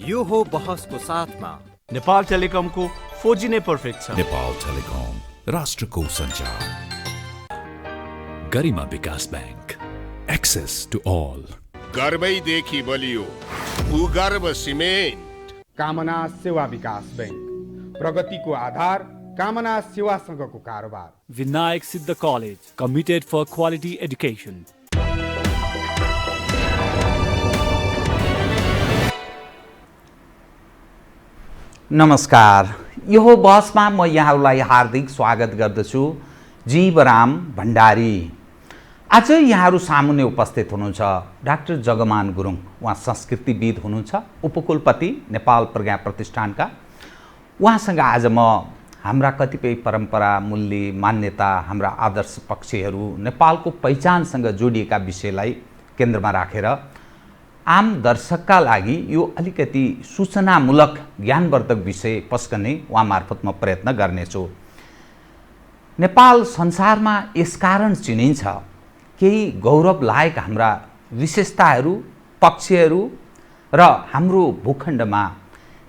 यो हो बहसको साथमा नेपाल टेलिकमको 4G नै पर्फेक्ट छ। नेपाल टेलिकम राष्ट्रको सञ्चार। गरिमा विकास बैंक, एक्सेस टु अल। गर्वैदेखि बलियो भूगर्भ सिमेन्ट। कामना सेवा विकास बैंक, प्रगतिको आधार कामना सेवासँगको कारोबार। Vinayak Siddha college, committed for quality education. नमस्कार, यो बहसमा म यहाँहरूलाई हार्दिक स्वागत गर्दछु। जीवराम भण्डारी। आज यहाँहरू सामुन्ने उपस्थित हुनुहुन्छ डाक्टर जगमान गुरुङ। उहाँ संस्कृतिविद हुनुहुन्छ, उपकुलपति नेपाल प्रज्ञा प्रतिष्ठानका। उहाँसँग आज म हाम्रा कतिपय परम्परा, मूल्य, मान्यता, हाम्रा आदर्श पक्षहरू, नेपालको पहिचानसँग जोडिएका विषयलाई केन्द्रमा राखेर आम दर्शकका लागि यो अलिकति सूचनामूलक ज्ञानवर्धक विषय पस्कने उहाँ मार्फत म प्रयत्न गर्नेछु। नेपाल संसारमा यसकारण चिनिन्छ केही गौरव लायक हाम्रा विशेषताहरू, पक्षहरू र हाम्रो भूखण्डमा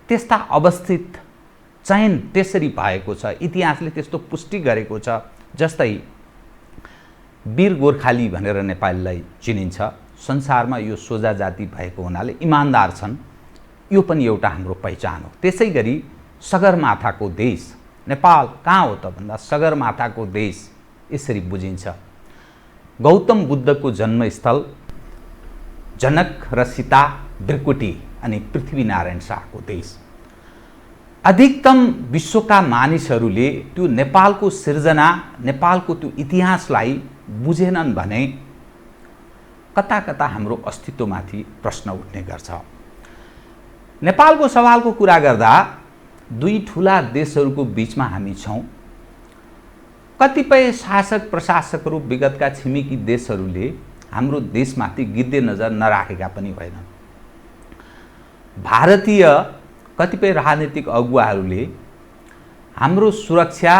त्यस्ता अवस्थित चयन त्यसरी भएको छ, इतिहासले त्यस्तो पुष्टि गरेको छ। जस्तै वीर गोर्खाली भनेर नेपालीलाई चिनिन्छ। संसारमा यो सोझा जाति भएको हुनाले इमान्दार छन्, यो पनि एउटा हाम्रो पहिचान हो। त्यसै गरी सगरमाथाको देश नेपाल कहाँ हो त भन्दा सगरमाथाको देश यसरी बुझिन्छ। गौतम बुद्धको जन्मस्थल जनक र सीता, ब्रिकुटी अनि पृथ्वीनारायण शाहको देश। अधिकतम विश्वका मानिसहरूले त्यो नेपालको सिर्जना, नेपालको त्यो इतिहासलाई बुझेनन् भने कता कता हाम्रो अस्तित्वमाथि प्रश्न उठ्ने गर्छ। नेपालको सवालको कुरा गर्दा दुई ठुला देशहरूको बिचमा हामी छौँ। कतिपय शासक प्रशासकहरू, विगतका छिमेकी देशहरूले हाम्रो देशमाथि गिद्धे नजर नराखेका पनि होइनन्। भारतीय कतिपय राजनीतिक अगुवाहरूले हाम्रो सुरक्षा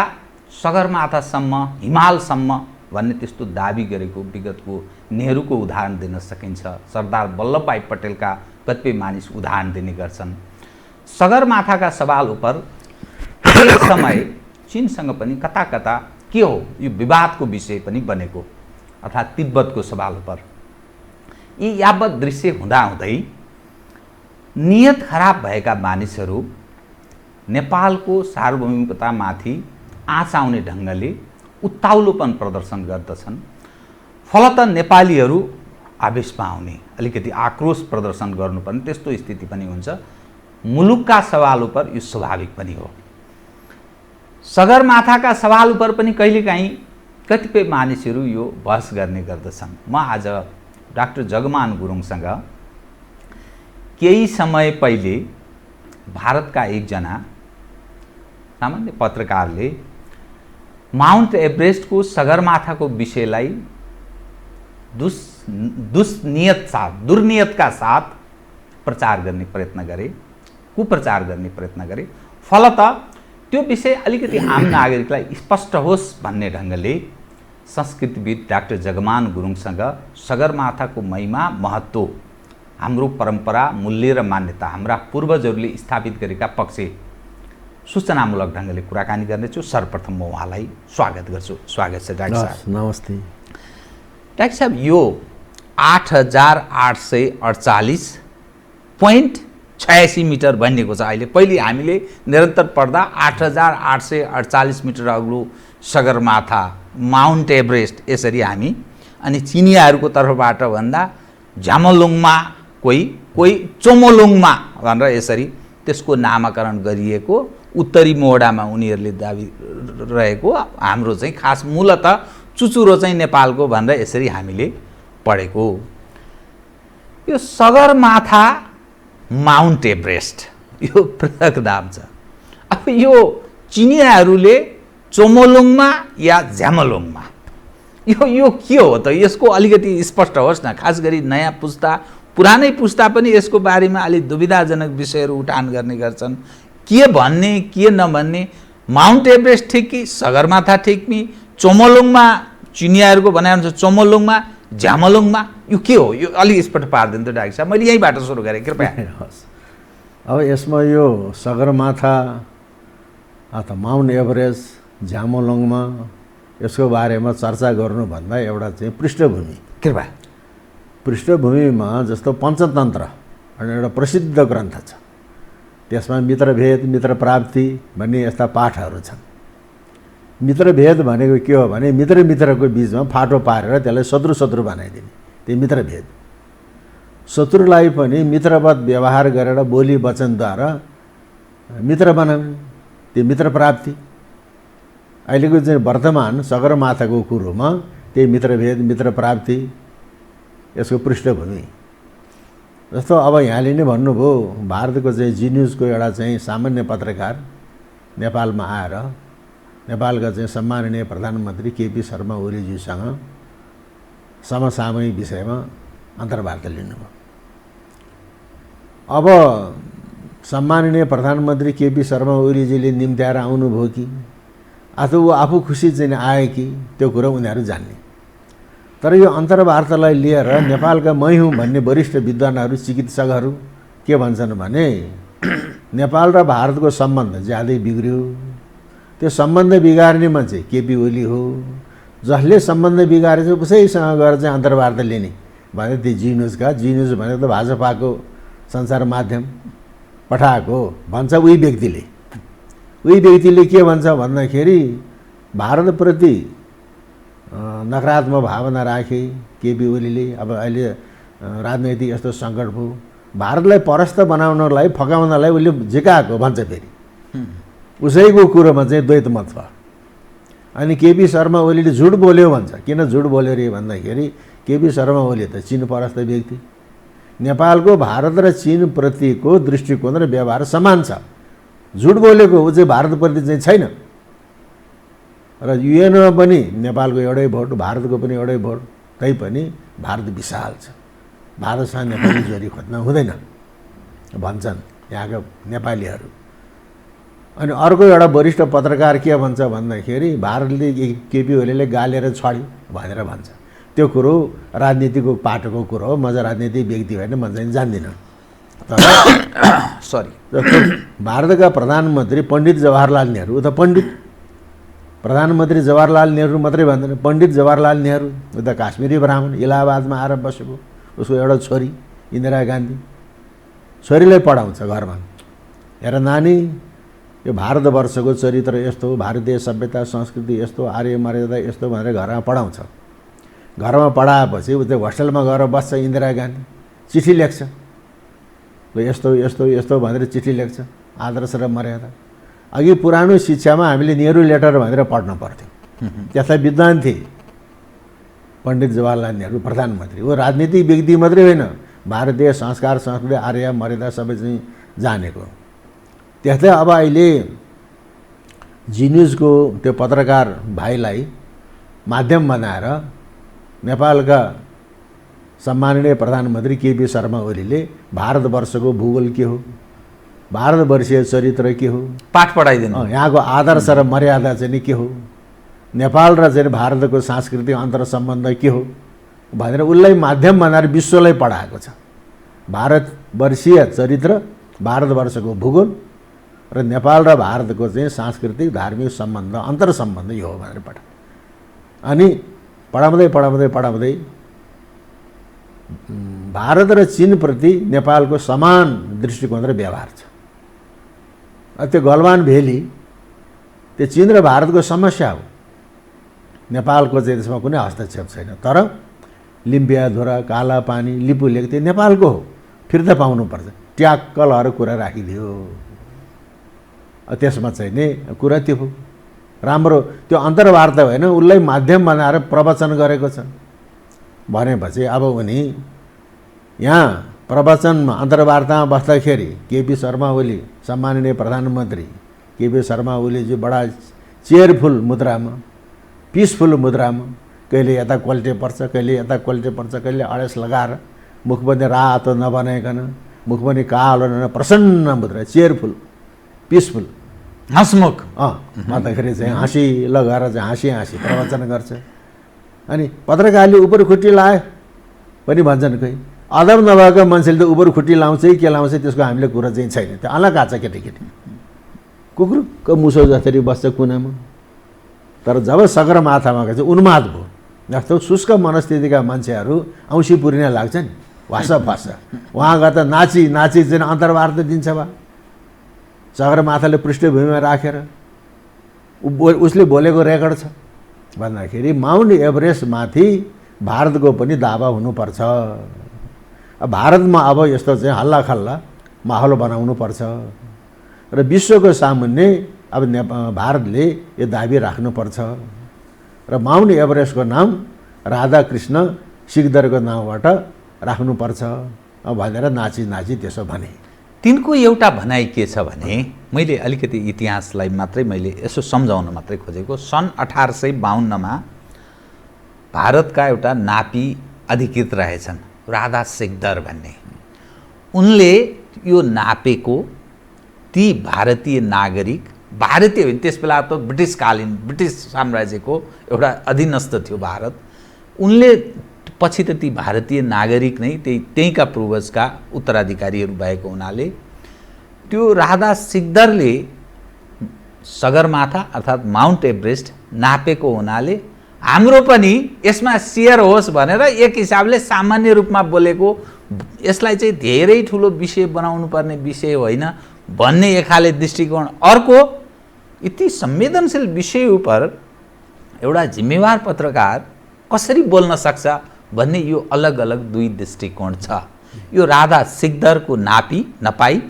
सगरमाथासम्म, हिमालसम्म भन्ने त्यस्तो दाबी गरेको विगतको नेहरूको उदाहरण दिन सकिन्छ। सरदार वल्लभभाई पटेलका कतिपय मानिस उदाहरण दिने गर्छन्। सगरमाथाका सवाल उप एक समय चीनसँग पनि कता कता के हो यो विवादको विषय पनि बनेको, अर्थात् तिब्बतको सवाल उप। यी यावत दृश्य हुँदाहुँदै नियत खराब भएका मानिसहरू नेपालको सार्वभौमिकतामाथि आँच आउने ढङ्गले उत्ताउलोपन प्रदर्शन गर्दछन्। फलत नेपालीहरू आवेशमा आउने, अलिकति आक्रोश प्रदर्शन गर्नुपर्ने त्यस्तो स्थिति पनि हुन्छ। मुलुकका सवाल उप यो स्वाभाविक पनि हो। सगरमाथाका सवाल उप पनि कहिलेकाहीँ कतिपय मानिसहरू यो बहस गर्ने गर्दछन्। म आज डाक्टर जगमान गुरुङसँग केही समय पहिले भारतका एकजना सामान्य पत्रकारले माउन्ट एभरेस्टको सगरमाथाको विषयलाई दुर्नियतका साथ प्रचार गर्ने प्रयत्न गरे, कुप्रचार गर्ने प्रयत्न गरे। फलत त्यो विषय अलिकति आम नागरिकलाई स्पष्ट होस् भन्ने ढङ्गले संस्कृतिविद डाक्टर जगमान गुरुङसँग सगरमाथाको महिमा, महत्त्व, हाम्रो परम्परा, मूल्य र मान्यता, हाम्रा पूर्वजहरूले स्थापित गरेका पक्ष सूचनामूलक ढङ्गले कुराकानी गर्नेछु। सर्वप्रथम म उहाँलाई स्वागत गर्छु। स्वागत छ डाक्टर साहब। नमस्ते डाक्टर साहब। यो 8,848.86 मिटर भनिएको छ अहिले। पहिले हामीले निरन्तर पढ्दा 8,848 मिटर अग्लो सगरमाथा, माउन्ट एभरेस्ट यसरी हामी, अनि चिनियाहरूको तर्फबाट भन्दा झामोलुङमा, कोही चोमोलुङमा भनेर यसरी त्यसको नामाकरण गरिएको, उत्तरी मोहडामा उनीहरूले दाबी रहेको, हाम्रो चाहिँ खास मूलत चुचुरो चाहिँ नेपालको भनेर यसरी हामीले पढेको। यो सगरमाथा, माउन्ट एभरेस्ट यो पृथक नाम छ। अब यो चिनियाहरूले चोमोलुङमा या झ्यामोलुङमा यो के हो त? यसको अलिकति स्पष्ट होस् न। खास गरी नयाँ पुस्ता, पुरानै पुस्ता पनि यसको बारेमा अलिक दुविधाजनक विषयहरू उठान गर्ने गर्छन्। के भन्ने, के नभन्ने, माउन्ट एभरेस्ट ठिक कि सगरमाथा ठिक कि, चोमोलुङमा चिनियाहरूको भनाइअनुसार चोमोलुङमा, झ्यामोलुङमा यो के हो? यो अलिक स्पष्ट पारिदिनु त डाक्टर साहब। मैले यहीँबाट सुरु गरेँ, कृपया। अब यसमा यो सगरमाथा अथवा माउन्ट एभरेस्ट झामोलङमा यसको बारेमा चर्चा गर्नुभन्दा एउटा चाहिँ पृष्ठभूमि कृपा पृष्ठभूमिमा जस्तो पञ्चतन्त्र भन्ने एउटा प्रसिद्ध ग्रन्थ छ। त्यसमा मित्रभेद मित्र प्राप्ति भन्ने यस्ता पाठहरू छन्। मित्रभेद भनेको के हो भने मित्र मित्रको बिचमा फाटो पारेर त्यसलाई शत्रु शत्रु बनाइदिने, त्यो मित्रभेद। शत्रुलाई पनि मित्रवत व्यवहार गरेर बोली वचनद्वारा मित्र बनाउने, त्यो मित्र प्राप्ति। अहिलेको चाहिँ वर्तमान सगरमाथाको कुरोमा त्यही मित्रभेद मित्र प्राप्ति यसको पृष्ठभूमि। जस्तो अब यहाँले नै भन्नुभयो भारतको चाहिँ जी न्युजको एउटा चाहिँ सामान्य पत्रकार नेपालमा आएर नेपालका चाहिँ सम्माननीय प्रधानमन्त्री केपी शर्मा ओलीज्यूसँग समसामयिक विषयमा अन्तर्वार्ता लिनुभयो। अब सम्माननीय प्रधानमन्त्री केपी शर्मा ओलीजीले निम्त्याएर आउनुभयो कि अथवा ऊ आफू खुसी चाहिँ आए कि त्यो कुरो उनीहरू जान्ने। तर यो अन्तर्वार्तालाई लिएर नेपालका मै हुँ भन्ने वरिष्ठ विद्वानहरू चिकित्सकहरू के भन्छन् भने नेपाल र भारतको सम्बन्ध ज्यादै बिग्रियो। त्यो सम्बन्ध बिगार्ने मान्छे केपी ओली हो। जसले सम्बन्ध बिगारेछ उसैसँग गएर चाहिँ अन्तर्वार्ता लिने भने त्यो जी न्युज भनेको त भाजपाको सञ्चार माध्यम पठाएको भन्छ। उही व्यक्तिले के भन्छ भन्दाखेरि भारतप्रति नकारात्मक भावना राखे केपी ओलीले। अब अहिले राजनैतिक यस्तो सङ्कट भयो, भारतलाई परास्त बनाउनलाई फकाउनलाई उसले झिकाएको भन्छ। फेरि उसैको कुरोमा चाहिँ द्वैत मत छ। अनि केपी शर्मा ओलीले झुट बोल्यो भन्छ। किन झुट बोल्यो रे भन्दाखेरि केपी शर्मा ओली त चीन परस्त व्यक्ति। नेपालको भारत र चीन प्रतिको दृष्टिकोण र व्यवहार समान छ। झुट बोलेको ऊ चाहिँ भारतप्रति चाहिँ छैन। र युएनमा पनि नेपालको एउटै भोट, भारतको पनि एउटै भोट, तैपनि भारत विशाल छ। भारतसँग नेपाली जोडी खोज्न हुँदैन भन्छन् यहाँका नेपालीहरू। अनि अर्को एउटा वरिष्ठ पत्रकार के भन्छ भन्दाखेरि भारतले केपी ओलीले गालेर छाड्यो भनेर भन्छ। त्यो कुरो राजनीतिको पाटोको कुरो हो। म चाहिँ राजनीतिक व्यक्ति होइन, म चाहिँ जान्दिनँ। तर भारतका प्रधानमन्त्री पण्डित जवाहरलाल नेहरू, ऊ त पण्डित प्रधानमन्त्री जवाहरलाल नेहरू मात्रै भन्दैन, पण्डित जवाहरलाल नेहरू ऊ त काश्मीरी ब्राह्मण, इलाहाबादमा आएर बसेको। उसको एउटा छोरी इन्दिरा गान्धी छोरीलाई पढाउँछ घरमा, हेर नानी यो भारतवर्षको चरित्र यस्तो हो, भारतीय सभ्यता संस्कृति यस्तो, आर्य मर्यादा यस्तो भनेर घरमा पढाउँछ। घरमा पढाएपछि ऊ त्यो होस्टेलमा गएर बस्छ इन्दिरा गान्धी, चिठी लेख्छ। ल यस्तो यस्तो यस्तो भनेर चिठी लेख्छ, आदर्श र मर्यादा। अघि पुरानो शिक्षामा हामीले नेहरू लेटर भनेर पढ्न पर्थ्यो। त्यस्ता विद्वान थिए पण्डित जवाहरलाल नेहरू प्रधानमन्त्री। वो राजनीतिक व्यक्ति मात्रै होइन, भारतीय संस्कार संस्कृति आर्य मर्यादा सबै चाहिँ जानेको। त्यस्तै अब अहिले जी न्युजको त्यो पत्रकार भाइलाई माध्यम बनाएर नेपालका सम्माननीय प्रधानमन्त्री केपी शर्मा ओलीले भारतवर्षको भूगोल के हो, भारतवर्षीय चरित्र के हो पाठ पढाइदिनु, यहाँको आदर्श र मर्यादा चाहिँ के हो, नेपाल र चाहिँ भारतको सांस्कृतिक अन्तर्सम्बन्ध के हो भनेर उसलाई माध्यम बनाएर विश्वलाई पढाएको छ। भारतवर्षीय चरित्र, भारतवर्षको भूगोल र नेपाल र भारतको चाहिँ सांस्कृतिक धार्मिक सम्बन्ध अन्तर्सम्बन्ध यो हो भनेर पढा। अनि पढाउँदै भारत र चीनप्रति नेपालको समान दृष्टिकोण र व्यवहार छ। त्यो गलवान भ्याली त्यो चीन र भारतको समस्या हो, नेपालको चाहिँ त्यसमा कुनै हस्तक्षेप छैन। तर लिम्पियाधुरा, कालापानी, लिपुलेक त्यो नेपालको हो, फिर्ता पाउनुपर्छ। ट्याक्कलहरू कुरा राखिदियो। त्यसमा चाहिँ नि कुरा त्यो हो राम्रो। त्यो अन्तर्वार्ता होइन, उसलाई माध्यम बनाएर प्रवचन गरेको छ भनेपछि अब उनी यहाँ प्रवचनमा अन्तर्वार्तामा बस्दाखेरि केपी शर्मा ओली सम्माननीय प्रधानमन्त्री केपी शर्मा ओलीजी बडा चेयरफुल मुद्रामा, पिसफुल मुद्रामा, कहिले यता क्वालिटी पर्छ, कहिले यता क्वालिटी पर्छ, कहिले अडेस लगाएर मुख पनि रातो नबनाइकन, मुख पनि कालो न, प्रसन्न मुद्रा, चेयरफुल, पिसफुल, हँसमुख भन्दाखेरि चाहिँ हाँसी लगाएर चाहिँ हाँसी प्रवचन गर्छ। अनि पत्रकारले उपर खुट्टी लाए पनि भन्छन् कोही, अदब नभएको मान्छेले त उबर खुट्टी लाउँछ के लाउँछ त्यसको हामीले कुरा चाहिँ छैन। त्यो अलग आछ केटाकेटी कुकुरको मुसो जसरी बस्छ कुनामा। तर जब सगरमाथामा गएपछि उन्माद भयो। जस्तो शुष्क मनस्थितिका मान्छेहरू औँसी पुरिन लाग्छ नि वास फास उहाँ गएर त नाची चाहिँ अन्तर्वार्ता दिन्छ बा सगरमाथाले पृष्ठभूमिमा राखेर उसले बोलेको रेकर्ड छ भन्दाखेरि माउन्ट एभरेस्टमाथि भारतको पनि दावा हुनुपर्छ। भारतमा अब यस्तो चाहिँ हल्लाखल्ला माहौल बनाउनु पर्छ र विश्वको सामुन्ने अब भारतले यो दाबी राख्नुपर्छ र माउन्ट एभरेस्टको नाम राधाकृष्ण सिकदरको नामबाट राख्नुपर्छ भनेर नाची त्यसो भने। तिनको एउटा भनाइ के छ भने मैले अलिकति इतिहासलाई मात्रै मैले यसो सम्झाउन मात्रै खोजेको। सन् 1852 भारतका एउटा नापी अधिकृत रहेछन् राधा सिकदर भन्ने। उनले यो नापेको ती भारतीय नागरिक, भारतीय होइन त्यस बेला त ब्रिटिस साम्राज्यको एउटा अधीनस्थ थियो भारत। उनले पछि त ती भारतीय नागरिक नै त्यहीँका पूर्वजका उत्तराधिकारीहरू भएको हुनाले त्यो राधा सिकदरले सगरमाथा अर्थात् माउन्ट एभरेस्ट नापेको हुनाले हाम्रो पनि यसमा सेयर होस् भनेर एक हिसाबले सामान्य रूपमा बोलेको, यसलाई चाहिँ धेरै ठुलो विषय बनाउनु पर्ने विषय होइन भन्ने एक खाले दृष्टिकोण। अर्को यति संवेदनशील विषय उप एउटा जिम्मेवार पत्रकार कसरी बोल्न सक्छ भन्ने यो अलग अलग दुई दृष्टिकोण छ। यो राधा सिकदरको नपाई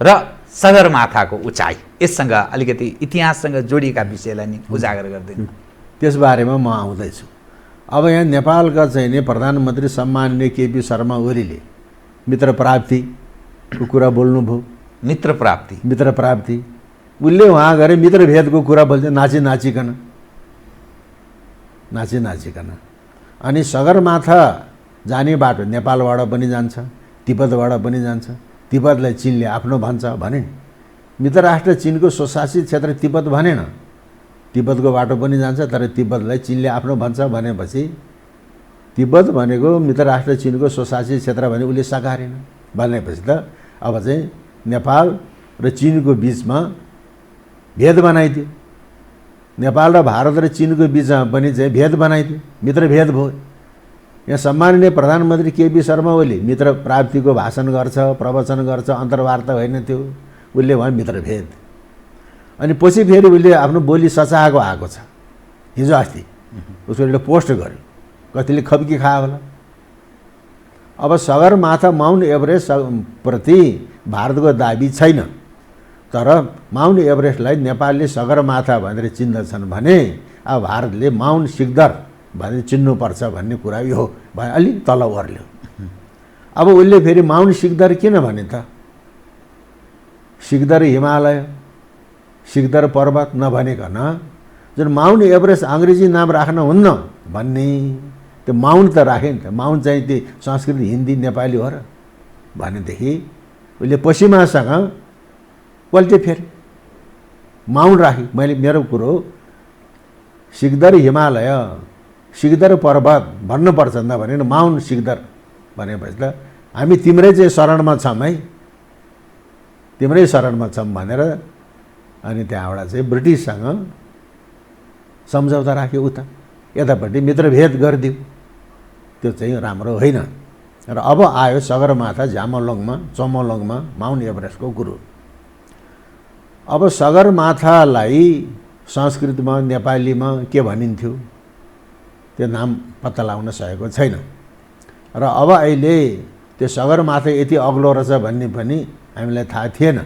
र सगरमाथाको उचाइ यससँग अलिकति इतिहाससँग जोडिएका विषयलाई नि उजागर गर्दैन। त्यसबारेमा म आउँदैछु। अब यहाँ नेपालका चाहिँ नि प्रधानमन्त्री सम्माननीय केपी शर्मा ओलीले मित्र प्राप्तिको कुरा बोल्नुभयो। मित्र प्राप्ति उसले वहाँ गएर मित्रभेदको कुरा बोल्छ नाचिकन। अनि सगरमाथा जाने बाटो नेपालबाट पनि जान्छ, तिब्बतबाट पनि जान्छ। तिब्बतलाई चीनले आफ्नो भन्छ भने मित्र राष्ट्र चीनको स्वशासित क्षेत्र तिब्बत भनेन, तिब्बतको बाटो पनि जान्छ तर तिब्बतलाई चीनले आफ्नो भन्छ भनेपछि तिब्बत भनेको मित्र राष्ट्र चीनको स्वशासित क्षेत्र भने उसले सकारेन भनेपछि त अब चाहिँ नेपाल र चीनको बिचमा भेद बनाइदियो। नेपाल र भारत र चीनको बिचमा पनि चाहिँ भेद बनाइदियो, मित्र भेद भयो। यहाँ सम्माननीय प्रधानमन्त्री केपी शर्मा ओली मित्र प्राप्तिको भाषण गर्छ, प्रवचन गर्छ, अन्तर्वार्ता होइन त्यो, उसले भने मित्र भेद। अनि पछि फेरि उसले आफ्नो बोली सचाएको आएको छ। हिजो अस्ति उसको एउटा पोस्ट गर्यो, कतिले खप्की खायो होला। अब सगरमाथा माउन्ट एभरेस्ट प्रति भारतको दाबी छैन, तर माउन्ट एभरेस्टलाई नेपालले सगरमाथा भनेर चिन्दछन् भने अब भारतले माउन्ट सिकदर भनेर चिन्नुपर्छ भन्ने कुरा यो भयो। अलिक तल ओर्ल्यो। अब उसले फेरि माउन्ट सिकदर किन भने त सिकदर हिमालय, सिकदर पर्वत नभनिकन जुन माउन्ट एभरेस्ट अङ्ग्रेजी नाम राख्न हुन्न भन्ने त्यो माउन्ट त राखे नि त। माउन्ट चाहिँ त्यो संस्कृत हिन्दी नेपाली हो र भनेदेखि उसले पश्चिमासँग पल्टे फेरि माउन्ट राखे। मैले मेरो कुरो सिकदर हिमालय, सिकदर पर्वत भन्नुपर्छ नभने माउन्ट सिकदर भनेपछि त हामी तिम्रै चाहिँ शरणमा छौँ है, तिम्रै शरणमा छौँ भनेर अनि त्यहाँबाट चाहिँ ब्रिटिससँग सम्झौता राख्यो। उता यतापट्टि मित्रभेद गरिदियो, त्यो चाहिँ राम्रो होइन। र अब आयो सगरमाथा चमोलोङमा माउन्ट एभरेस्टको कुरो। अब सगरमाथालाई संस्कृतमा नेपालीमा के भनिन्थ्यो त्यो नाम पत्ता लगाउन सकेको छैन। र अब अहिले त्यो सगरमाथा यति अग्लो रहेछ भन्ने पनि हामीलाई थाहा थिएन।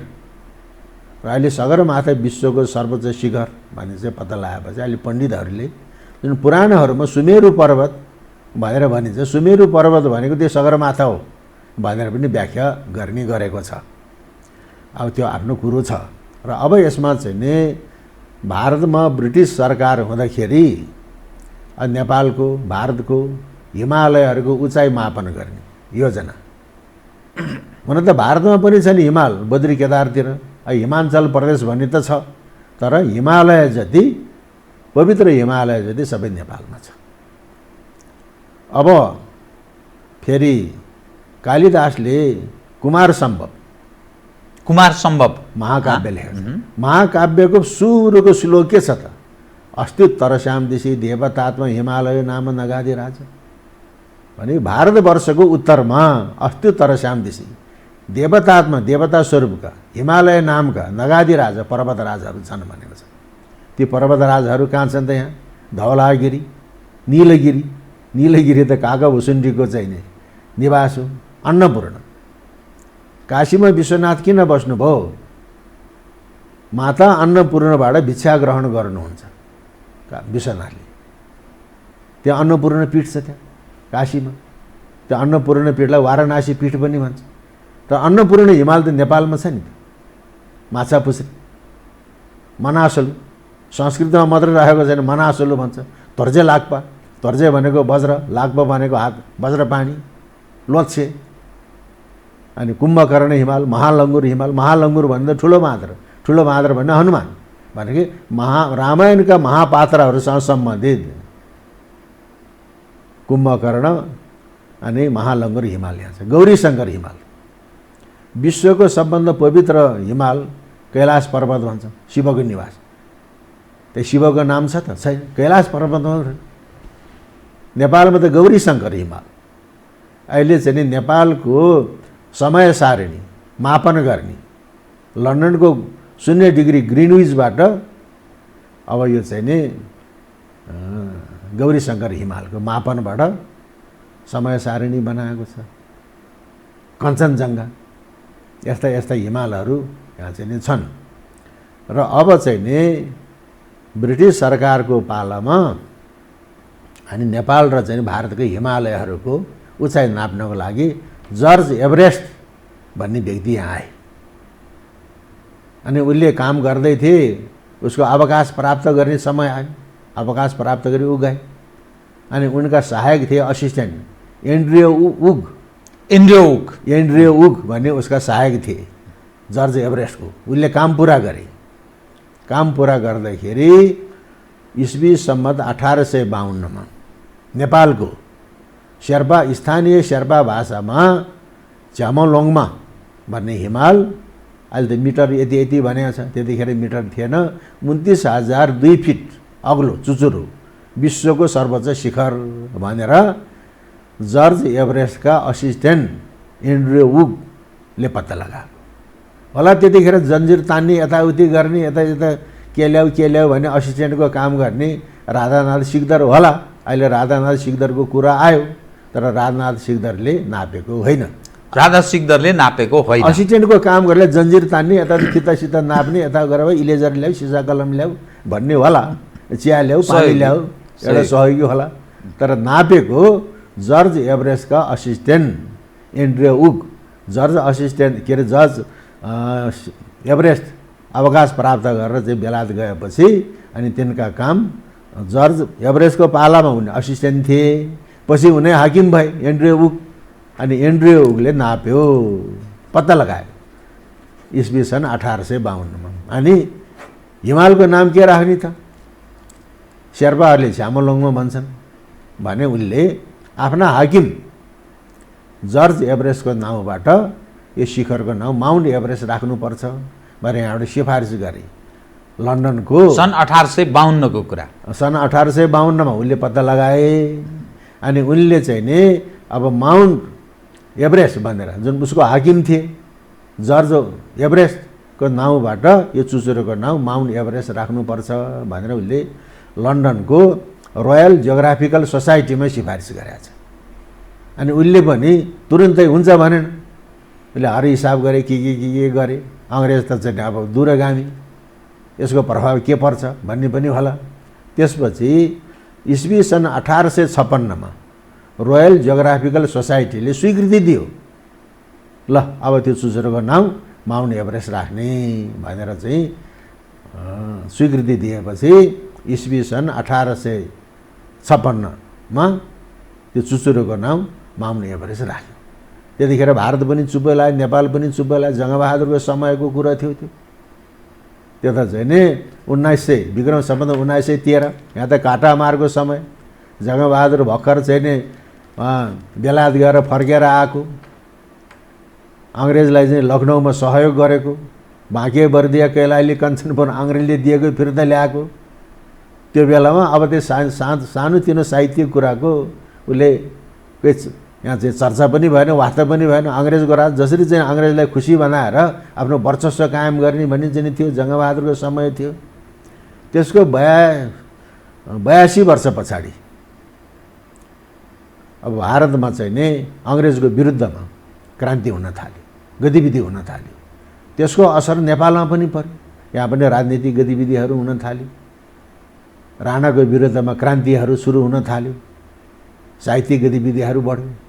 र अहिले सगरमाथा विश्वको सर्वोच्च शिखर भन्ने चाहिँ पत्ता लगाएपछि अहिले पण्डितहरूले जुन पुराणहरूमा सुमेरु पर्वत भनेर भनिन्छ, सुमेरु पर्वत भनेको त्यो सगरमाथा हो भनेर पनि व्याख्या गर्ने गरेको छ। अब त्यो आफ्नो कुरो छ। र अब यसमा चाहिँ नि भारतमा ब्रिटिस सरकार हुँदाखेरि नेपालको भारतको हिमालयहरूको उचाइ मापन गर्ने योजना हुन त भारतमा पनि छ नि हिमाल, बद्री केदारतिर हिमाञ्चल प्रदेश भन्ने त छ, तर हिमालय जति पवित्र हिमालय जति सबै नेपालमा छ। अब फेरि कालिदासले कुमार सम्भव महाकाव्य लेखेको महाकाव्यको सुरुको श्लोक के छ त? अस्ति तरश्याम दिशी देवतात्म हिमालय नाम नगादि राजा भने भारतवर्षको उत्तरमा अस्ति तरश्याम दिशी देवतात्म देवता स्वरूपका हिमालय नामका नगादि राजा पर्वत राजाहरू छन् भनेको छ। ती पर्वत राजाहरू कहाँ छन् त? यहाँ धवलागिरी, नीलगिरी त काकाभुसुण्डीको चाहिँ नि निवास हो। अन्नपूर्ण काशीमा विश्वनाथ किन बस्नुभयो? माता अन्नपूर्णबाट भिक्षा ग्रहण गर्नुहुन्छ विश्वनाथले। त्यहाँ अन्नपूर्ण पीठ छ त्यहाँ काशीमा। त्यो अन्नपूर्ण पीठलाई वाराणसी पीठ पनि भन्छ। तर अन्नपूर्ण हिमाल त नेपालमा छ नि। माछापुछ्री, मनासलु, संस्कृतमा मात्र राखेको छैन, मनासलु भन्छ। तर्जे लाक्पा, तर्जे भनेको वज्र, लाक्पा भनेको हात, वज्रपाणी, लोच्छे। अनि कुम्भकर्ण हिमाल, महालङ्गुर हिमाल। महालङ्गुर भन्दा ठुलो मादर भन्ने हनुमान भनेको रामायणका महापात्रहरूसँग सम्बन्धित कुम्भकर्ण अनि महालङ्गुर हिमाल यहाँ छ। गौरीशङ्कर हिमाल विश्वको सबभन्दा पवित्र हिमाल कैलाश पर्वत भन्छ, शिवको निवास। त्यही शिवको नाम छ त? छैन। कैलाश पर्वतमा नेपालमा त गौरीशङ्कर हिमाल। अहिले चाहिँ नि नेपालको समय सारिणी मापन गर्ने लन्डनको 0 डिग्री ग्रिनविचबाट अब यो चाहिँ नि गौरीशङ्कर हिमालको मापनबाट समय सारिणी बनाएको छ। कञ्चनजङ्घा यस्ता यस्ता हिमालहरू यहाँ चाहिँ नि छन्। र अब चाहिँ नि ब्रिटिस सरकारको पालामा अनि नेपाल र चाहिँ भारतको हिमालयहरूको उचाइ नाप्नको लागि जर्ज एभरेस्ट भन्ने व्यक्ति यहाँ आए। अनि उसले काम गर्दै थिए, उसको अवकाश प्राप्त गर्ने समय आयो। अवकाश प्राप्त गरी ऊ गए। अनि उनका सहायक थिए असिस्टेन्ट एन्ड्रियो उग भन्ने उसका सहायक थिए जर्ज एभरेस्टको। उसले काम पुरा गरे। काम पुरा गर्दाखेरि इस्वी सम्मत 1852 नेपालको स्थानीय शेर्पा भाषामा झ्यामोलोङमा भन्ने हिमाल, अहिले त मिटर यति यति भनेको छ, त्यतिखेर मिटर थिएन, 29,002 फिट अग्लो चुचुरो विश्वको सर्वोच्च शिखर भनेर जर्ज एभरेस्टका असिस्टेन्ट एन्ड्रियो वुगले पत्ता लगाएको होला। त्यतिखेर जन्जिर तान्ने, यताउति गर्ने, यता के ल्याऊ भन्ने असिस्टेन्टको काम गर्ने राधानाथ सिकदर होला। अहिले राधानाथ सिकदरको कुरा आयो, तर राधानाथ सिकदरले नापेको होइन। असिस्टेन्टको काम गरेर जन्जिर तान्ने, यता फिता नाप्ने, यता गरेर इलेजर ल्याऊ, सिसा कलम ल्याऊ भन्ने होला, चिया ल्याऊ, पानी ल्याऊ, एउटा सहयोगी होला। तर नापेको जर्ज एभरेस्टका असिस्टेन्ट एन्ड्रियो वुग। जर्ज एभरेस्ट अवकाश प्राप्त गरेर चाहिँ बेलायत गएपछि अनि तिनका काम जर्ज एभरेस्टको पालामा हुने असिस्टेन्ट थिए। पछि उनी हाकिम भए एन्ड्रियो वुग। अनि एन्ड्रियो वुगले नाप्यो, पत्ता लगायो इस्वी सन् 1852 अनि हिमालको नाम के राख्ने त? शेर्पाहरूले झ्यामोलोङमा भन्छन् भने उसले आफ्ना हाकिम जर्ज एभरेस्टको नाउँबाट यो शिखरको नाउँ माउन्ट एभरेस्ट राख्नुपर्छ भनेर यहाँबाट सिफारिस गरे। लन्डनको सन् 1852 को कुरा, सन् 1852 उनले पत्ता लगाए। अनि उनले चाहिँ नि अब माउन्ट एभरेस्ट भनेर जुन उसको हाकिम थिए जर्ज एभरेस्टको नाउँबाट यो चुचुरोको नाउँ माउन्ट एभरेस्ट राख्नुपर्छ भनेर उसले लन्डनको रोयल जियोग्राफिकल सोसाइटीमा सिफारिस गरेको छ। अनि उसले पनि तुरुन्तै हुन्छ भनेन। उसले हर हिसाब गरे, के गरे। अङ्ग्रेज त चाहिँ अब दूरगामी, यसको प्रभाव के पर्छ भन्ने पनि होला। त्यसपछि इस्वी सन् 1856 रोयल जियोग्राफिकल सोसाइटीले स्वीकृति दियो, ल अब त्यो चुचुरोको नाउँ माउन्ट एभरेस्ट राख्ने भनेर चाहिँ स्वीकृति दिएपछि इस्वी सन् 1856 त्यो चुचुरोको नाउँ माउन्ट एभरेस्ट राख्यो। त्यतिखेर भारत पनि चुप्पै लाग्यो, नेपाल पनि चुप्पै लाग्यो। जङ्गबहादुरको समयको कुरा थियो त्यो। त्यो त चाहिँ नि 1900 विक्रम सम्बन्ध 1913 यहाँ त काटामारको समय। जङ्गबहादुर भर्खर चाहिँ नि बेलायत गएर फर्केर आएको अङ्ग्रेजलाई चाहिँ लखनऊमा सहयोग गरेको, बाँके बर्दिया कैलाली कञ्चनपुर अङ्ग्रेजले दिएको फिर्ता ल्याएको, त्यो बेलामा अब त्यो सानोतिनो साहित्यिक कुराको उसले यहाँ चाहिँ चर्चा पनि भएन, वास्ता पनि भएन। अङ्ग्रेजको राज जसरी चाहिँ अङ्ग्रेजलाई खुसी बनाएर आफ्नो वर्चस्व कायम गर्ने भन्ने चाहिँ थियो, जङ्गबहादुरको समय थियो। त्यसको 82 वर्ष पछाडि अब भारतमा चाहिँ नि अङ्ग्रेजको विरुद्धमा क्रान्ति हुन थाल्यो, गतिविधि हुन थाल्यो। त्यसको असर नेपालमा पनि पर्यो। यहाँ पनि राजनीतिक गतिविधिहरू हुन थाल्यो, राणाको विरुद्धमा क्रान्तिहरू सुरु हुन थाल्यो, साहित्यिक गतिविधिहरू बढ्यो।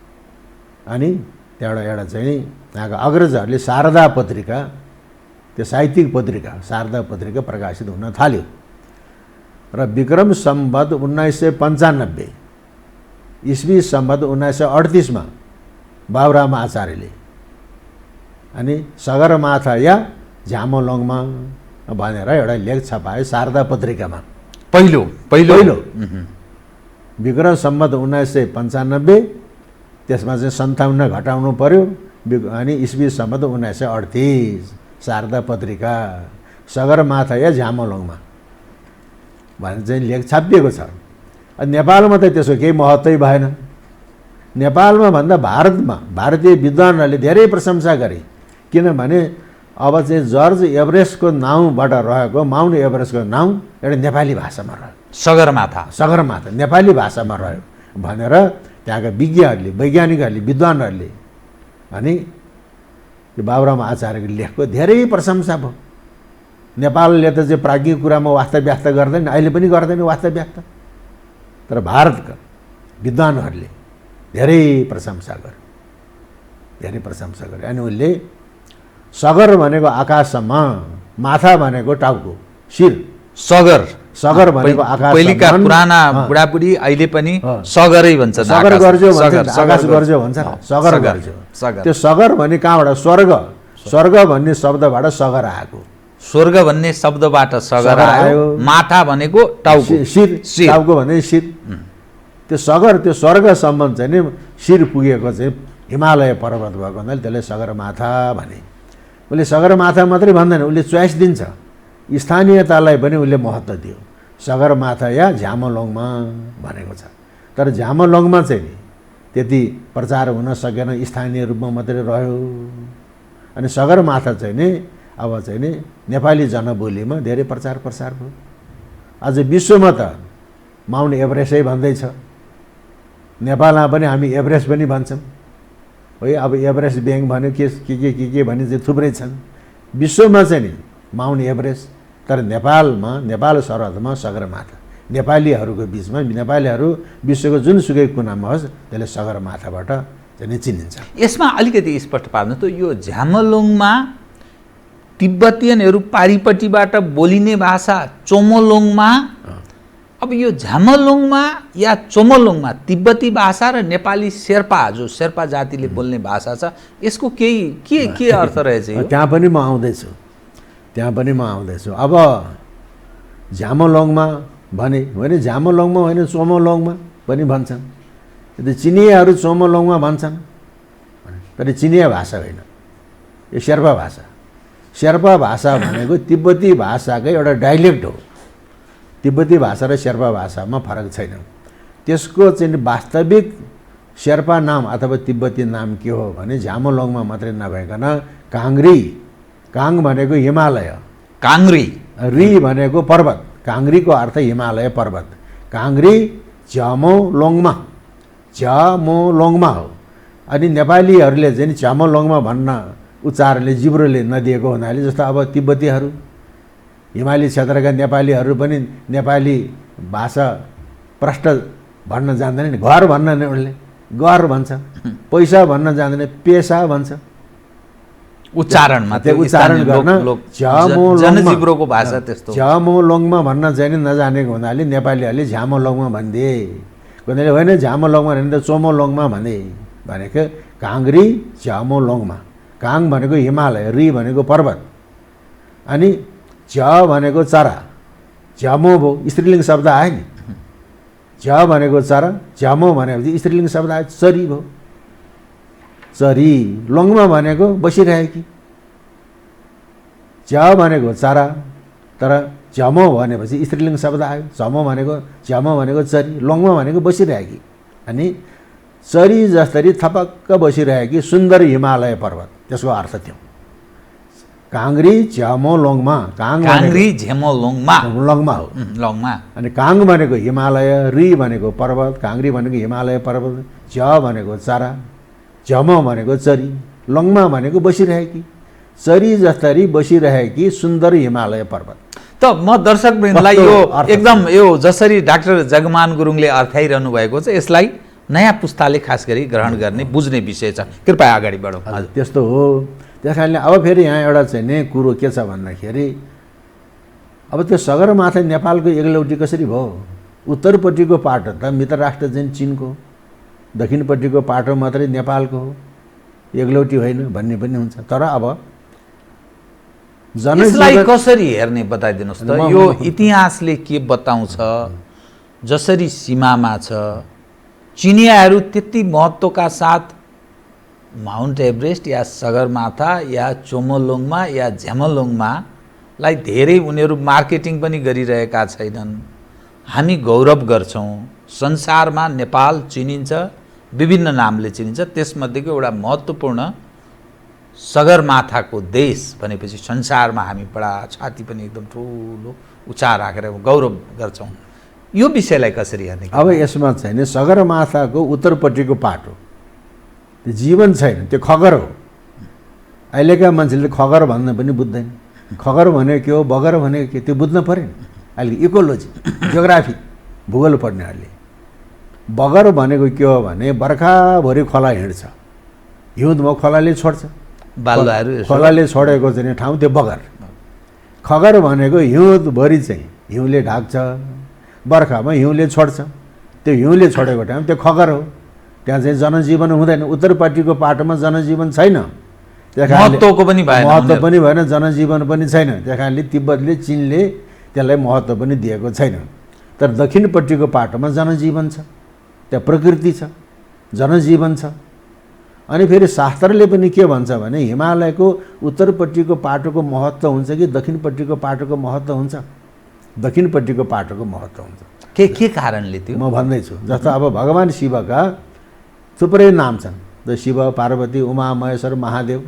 अनि त्यहाँबाट एउटा चाहिँ नि यहाँका अग्रजहरूले शारदा पत्रिका, त्यो साहित्यिक पत्रिका शारदा पत्रिका प्रकाशित हुन थाल्यो। र विक्रम सम्वत 1995 ईस्वी सम्वत 1938 मा बाबुराम आचार्यले अनि सगरमाथा या झ्यामोलङमा भनेर एउटा लेख छपायो शारदा पत्रिकामा। पहिलो विक्रम सम्वत 1995, त्यसमा चाहिँ 57 घटाउनु पर्यो। अनि ईस्वी सम्वत 1938 शारदा पत्रिका सगरमाथा या झ्यामोलङमा भनेर चाहिँ लेख छापिएको छ। नेपालमा त त्यसको केही महत्त्वै भएन। नेपालमा भन्दा भारतमा भारतीय विद्वानहरूले धेरै प्रशंसा गरे, किनभने अब चाहिँ जर्ज एभरेस्टको नाउँबाट रहेको माउन्ट एभरेस्टको नाउँ एउटा नेपाली भाषामा रह्यो, सगरमाथा नेपाली भाषामा रह्यो भनेर त्यहाँका वैज्ञानिकहरूले विद्वानहरूले अनि यो बाबुराम आचार्यको लेखको धेरै प्रशंसा भयो। नेपालले त चाहिँ प्राज्ञिक कुरामा वास्ता व्याख्या गर्दैन, अहिले पनि गर्दैन वास्ता व्याख्या, तर भारतका विद्वानहरूले धेरै प्रशंसा गरे। अनि उसले सगर भनेको आकाशसम्म, माथा भनेको टाउको, शिर, सगर भनेको आकाश। पहिलेका पुराना बुढाबुढी अहिले पनि सगरै भन्छ, सगर गर्जो भन्छ, आकाश गर्जो भन्छ, सगर गर्जो। त्यो सगर भने कहाँबाट? स्वर्ग भन्ने शब्दबाट सगर आएको, स्वर्ग भन्ने शब्दबाट सगर आयो। माथा भनेको टाउको, शिर, टाउको भने शिर। त्यो स्वर्गसम्म चाहिँ नि शिर पुगेको चाहिँ हिमालय पर्वत भएको हुनाले त्यसलाई सगरमाथा भने। उसले सगरमाथा मात्रै भन्दैन, उसले चोइस दिन्छ, स्थानीयतालाई पनि उसले महत्त्व दियो। सगरमाथा या झ्यामोलङमा भनेको छ। तर झ्यामोलङमा चाहिँ नि त्यति प्रचार हुन सकेन, स्थानीय रूपमा मात्रै रह्यो। अनि सगरमाथा चाहिँ नि अब चाहिँ नि नेपाली जनबोलीमा धेरै प्रचार प्रसार भयो। आज विश्वमा त माउन्ट एभरेस्टै भन्दैछ, नेपालमा पनि हामी एभरेस्ट पनि भन्छौँ है। अब एभरेस्ट ब्याङ्क भन्यो, के भने चाहिँ थुप्रै छन्। विश्वमा चाहिँ नि माउन्ट एभरेस्ट, तर नेपाल सरहदमा सगरमाथा। नेपालीहरूको बिचमा नेपालीहरू विश्वको जुनसुकै कुनामा होस् त्यसले सगरमाथाबाट चाहिँ चिनिन्छ। यसमा अलिकति स्पष्ट पार्नु त, यो झ्यामोलङमा तिब्बतीयनहरू पारिपट्टिबाट बोलिने भाषा चोमोलङमा, अब यो झ्यामोलङमा या चोमोलङमा तिब्बती भाषा र नेपाली शेर्पा, जो शेर्पा जातिले बोल्ने भाषा छ, यसको के अर्थ रहेछ? त्यहाँ पनि म आउँदैछु। अब झ्यामोलङमा भने झ्यामोलङमा होइन, चोमोलङमा पनि भन्छन्। चिनियाहरू चोमोलङमा भन्छन्, तर चिनिया भाषा होइन, यो शेर्पा भाषा। शेर्पा भाषा भनेको तिब्बती भाषाकै एउटा डाइलेक्ट हो। तिब्बती भाषा र शेर्पा भाषामा फरक छैन। त्यसको चाहिँ वास्तविक शेर्पा नाम अथवा तिब्बती नाम के हो भने झ्यामोलङमा मात्रै नभइकन काङ्ग्री, काङ भनेको हिमालय, री भनेको पर्वत, काङ्ग्रीको अर्थ हिमालय पर्वत। काङ्ग्री झ्यामोलङमा हो। अनि नेपालीहरूले चाहिँ झ्यामोलङमा भन्न उच्चारणले जिब्रोले नदिएको हुनाले, जस्तो अब तिब्बतीहरू हिमाली क्षेत्रका नेपालीहरू पनि नेपाली भाषा प्रष्ट भन्न जान्दैन नि। घर भन्न नै उनले घर भन्छ, पैसा भन्न जान्दैन, पेसा भन्छ। उच्चारणमा त्यो उच्चारण गर्न जनजिब्रोको भाषा त्यस्तो। झ्यामोलङमा भन्न चाहिँ नजानेको हुनाले नेपालीहरूले झ्यामोलङमा भनिदिए। कसैले होइन झ्यामोलङमा भने त चोमोलङमा भनेको काङ्ग्री झ्यामोलङमा। काङ भनेको हिमालय, री भनेको पर्वत, अनि झ भनेको चरा, झ्यामो भयो, स्त्रीलिङ्ग शब्द आयो नि। झ भनेको चरा, झ्यामो भनेपछि स्त्रीलिङ्ग शब्द आयो, चरी भयो। चरी, लोङमा भनेको बसिरहेकी, च्याउ भनेको चरा, तर झ्यामो भनेपछि स्त्रीलिङ्ग शब्द आयो। झ्यामो भनेको चरी, लोङमा भनेको बसिरहेकी। अनि चरी जसरी थपक्क बसिरहेकी सुन्दर हिमालय पर्वत, त्यसको अर्थ थियो। काङ्ग्री झ्यामो लोङमा, काङ्ग्री झ्यामो लोङमा हो। लोङमा अनि काङ भनेको हिमालय, री भनेको पर्वत, काङ्ग्री भनेको हिमालय पर्वत, झ्या भनेको चरा, झ्यामो भनेको चरी, लोङमा भनेको बसिरहेकी, चरी जसरी बसिरहेकी सुन्दर हिमालय पर्वत। त म दर्शकवृन्दलाई यो एकदम यो जसरी डाक्टर जगमान गुरुङले अर्थाइरहनु भएको छ, यसलाई नयाँ पुस्ताले खास गरी ग्रहण गर्ने बुझ्ने विषय छ। कृपया अगाडि बढौँ। हजुर, त्यस्तो हो। त्यस कारणले अब फेरि यहाँ एउटा चाहिँ नि कुरो के छ भन्दाखेरि, अब त्यो सगरमाथा नेपालको एकलौटी कसरी भयो? उत्तरपट्टिको पाटो त मित्र राष्ट्र चाहिँ चिनको, दक्षिणपट्टिको पाटो मात्रै नेपालको हो, एकलौटी होइन भन्ने पनि हुन्छ। तर अब यसलाई कसरी हेर्ने बताइदिनुहोस् त। यो इतिहासले के बताउँछ? जसरी सीमामा छ, चिनियाहरू त्यति महत्त्वका साथ माउन्ट एभरेस्ट या सगरमाथा या चोमोलोङमा या झ्यामोलोङमालाई धेरै उनीहरू मार्केटिङ पनि गरिरहेका छैनन्। हामी गौरव गर्छौँ, संसारमा नेपाल चिनिन्छ, विभिन्न नामले चिनिन्छ। त्यसमध्येको एउटा महत्त्वपूर्ण सगरमाथाको देश भनेपछि संसारमा हामी बडा छाती पनि एकदम ठुलो उचा राखेर गौरव गर्छौँ। यो विषयलाई कसरी हेर्ने? अब यसमा चाहिँ नि सगरमाथाको उत्तरपट्टिको पाटो त्यो जीवन छैन, त्यो खगर हो। अहिलेका मान्छेले खगर भन्न पनि बुझ्दैन। खगर भनेको के हो, बगर भनेको के, त्यो बुझ्न पऱ्यो नि। अहिले इकोलोजी, जियोग्राफी, भूगोल पढ्नेहरूले बगर भनेको के हो भने बर्खाभरि खोला हिँड्छ, हिउँदमा खोलाले छोड्छ, खोलाले छोडेको चाहिँ ठाउँ त्यो बगर। खगर भनेको हिउँदभरि चाहिँ हिउँले ढाक्छ, बर्खामा हिउँले छोड्छ, त्यो हिउँले छोडेको ठाउँ त्यो खगर हो। त्यहाँ चाहिँ जनजीवन हुँदैन। उत्तरपट्टिको पाटोमा जनजीवन छैन, महत्त्वको पनि भएन, महत्त्व पनि भएन, जनजीवन पनि छैन। त्यस कारणले तिब्बतले, चिनले त्यसलाई महत्त्व पनि दिएको छैन। तर दक्षिणपट्टिको पाटोमा जनजीवन छ, त्यहाँ प्रकृति छ, जनजीवन छ। अनि फेरि शास्त्रले पनि के भन्छ भने हिमालयको उत्तरपट्टिको पाटोको महत्त्व हुन्छ कि दक्षिणपट्टिको पाटोको महत्त्व हुन्छ? दक्षिणपट्टिको पाटोको महत्त्व हुन्छ। के कारणले त्यो म भन्दैछु। जस्तो अब भगवान् शिवका थुप्रै नाम छन्, द शिव, पार्वती, उमा, महेश्वर, महादेव,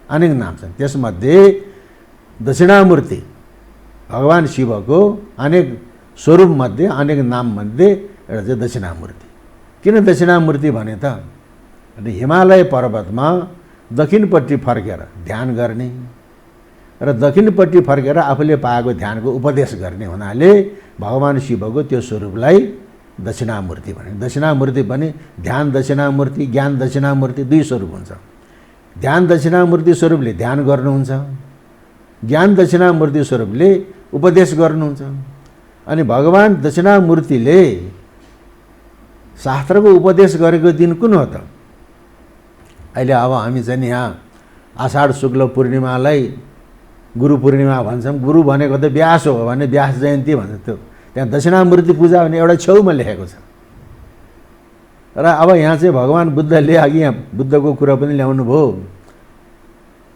अनेक नाम छन्। त्यसमध्ये दक्षिणामूर्ति भगवान् शिवको अनेक स्वरूपमध्ये, अनेक नाममध्ये एउटा चाहिँ दक्षिणामूर्ति। किन दक्षिणामूर्ति भने त हिमालय पर्वतमा दक्षिणपट्टि फर्केर ध्यान गर्ने र दक्षिणपट्टि फर्केर आफूले पाएको ध्यानको उपदेश गर्ने हुनाले भगवान् शिवको त्यो स्वरूपलाई दक्षिणामूर्ति भने। दक्षिणामूर्ति भने ध्यान दक्षिणामूर्ति, ज्ञान दक्षिणामूर्ति, दुई स्वरूप हुन्छ। ध्यान दक्षिणामूर्ति स्वरूपले ध्यान गर्नुहुन्छ, ज्ञान दक्षिणामूर्ति स्वरूपले उपदेश गर्नुहुन्छ। अनि भगवान् दक्षिणामूर्तिले शास्त्रको उपदेश गरेको दिन कुन हो त? अहिले अब हामी चाहिँ यहाँ आषाढ शुक्ल पूर्णिमालाई गुरु पूर्णिमा भन्छौँ। गुरु भनेको त व्यास हो भने व्यास जयन्ती भन्छ। त्यो त्यहाँ दक्षिणामूर्ति पूजा भने एउटा छेउमा लेखेको छ। र अब यहाँ चाहिँ भगवान् बुद्धले अघि यहाँ बुद्धको कुरा पनि ल्याउनु भयो।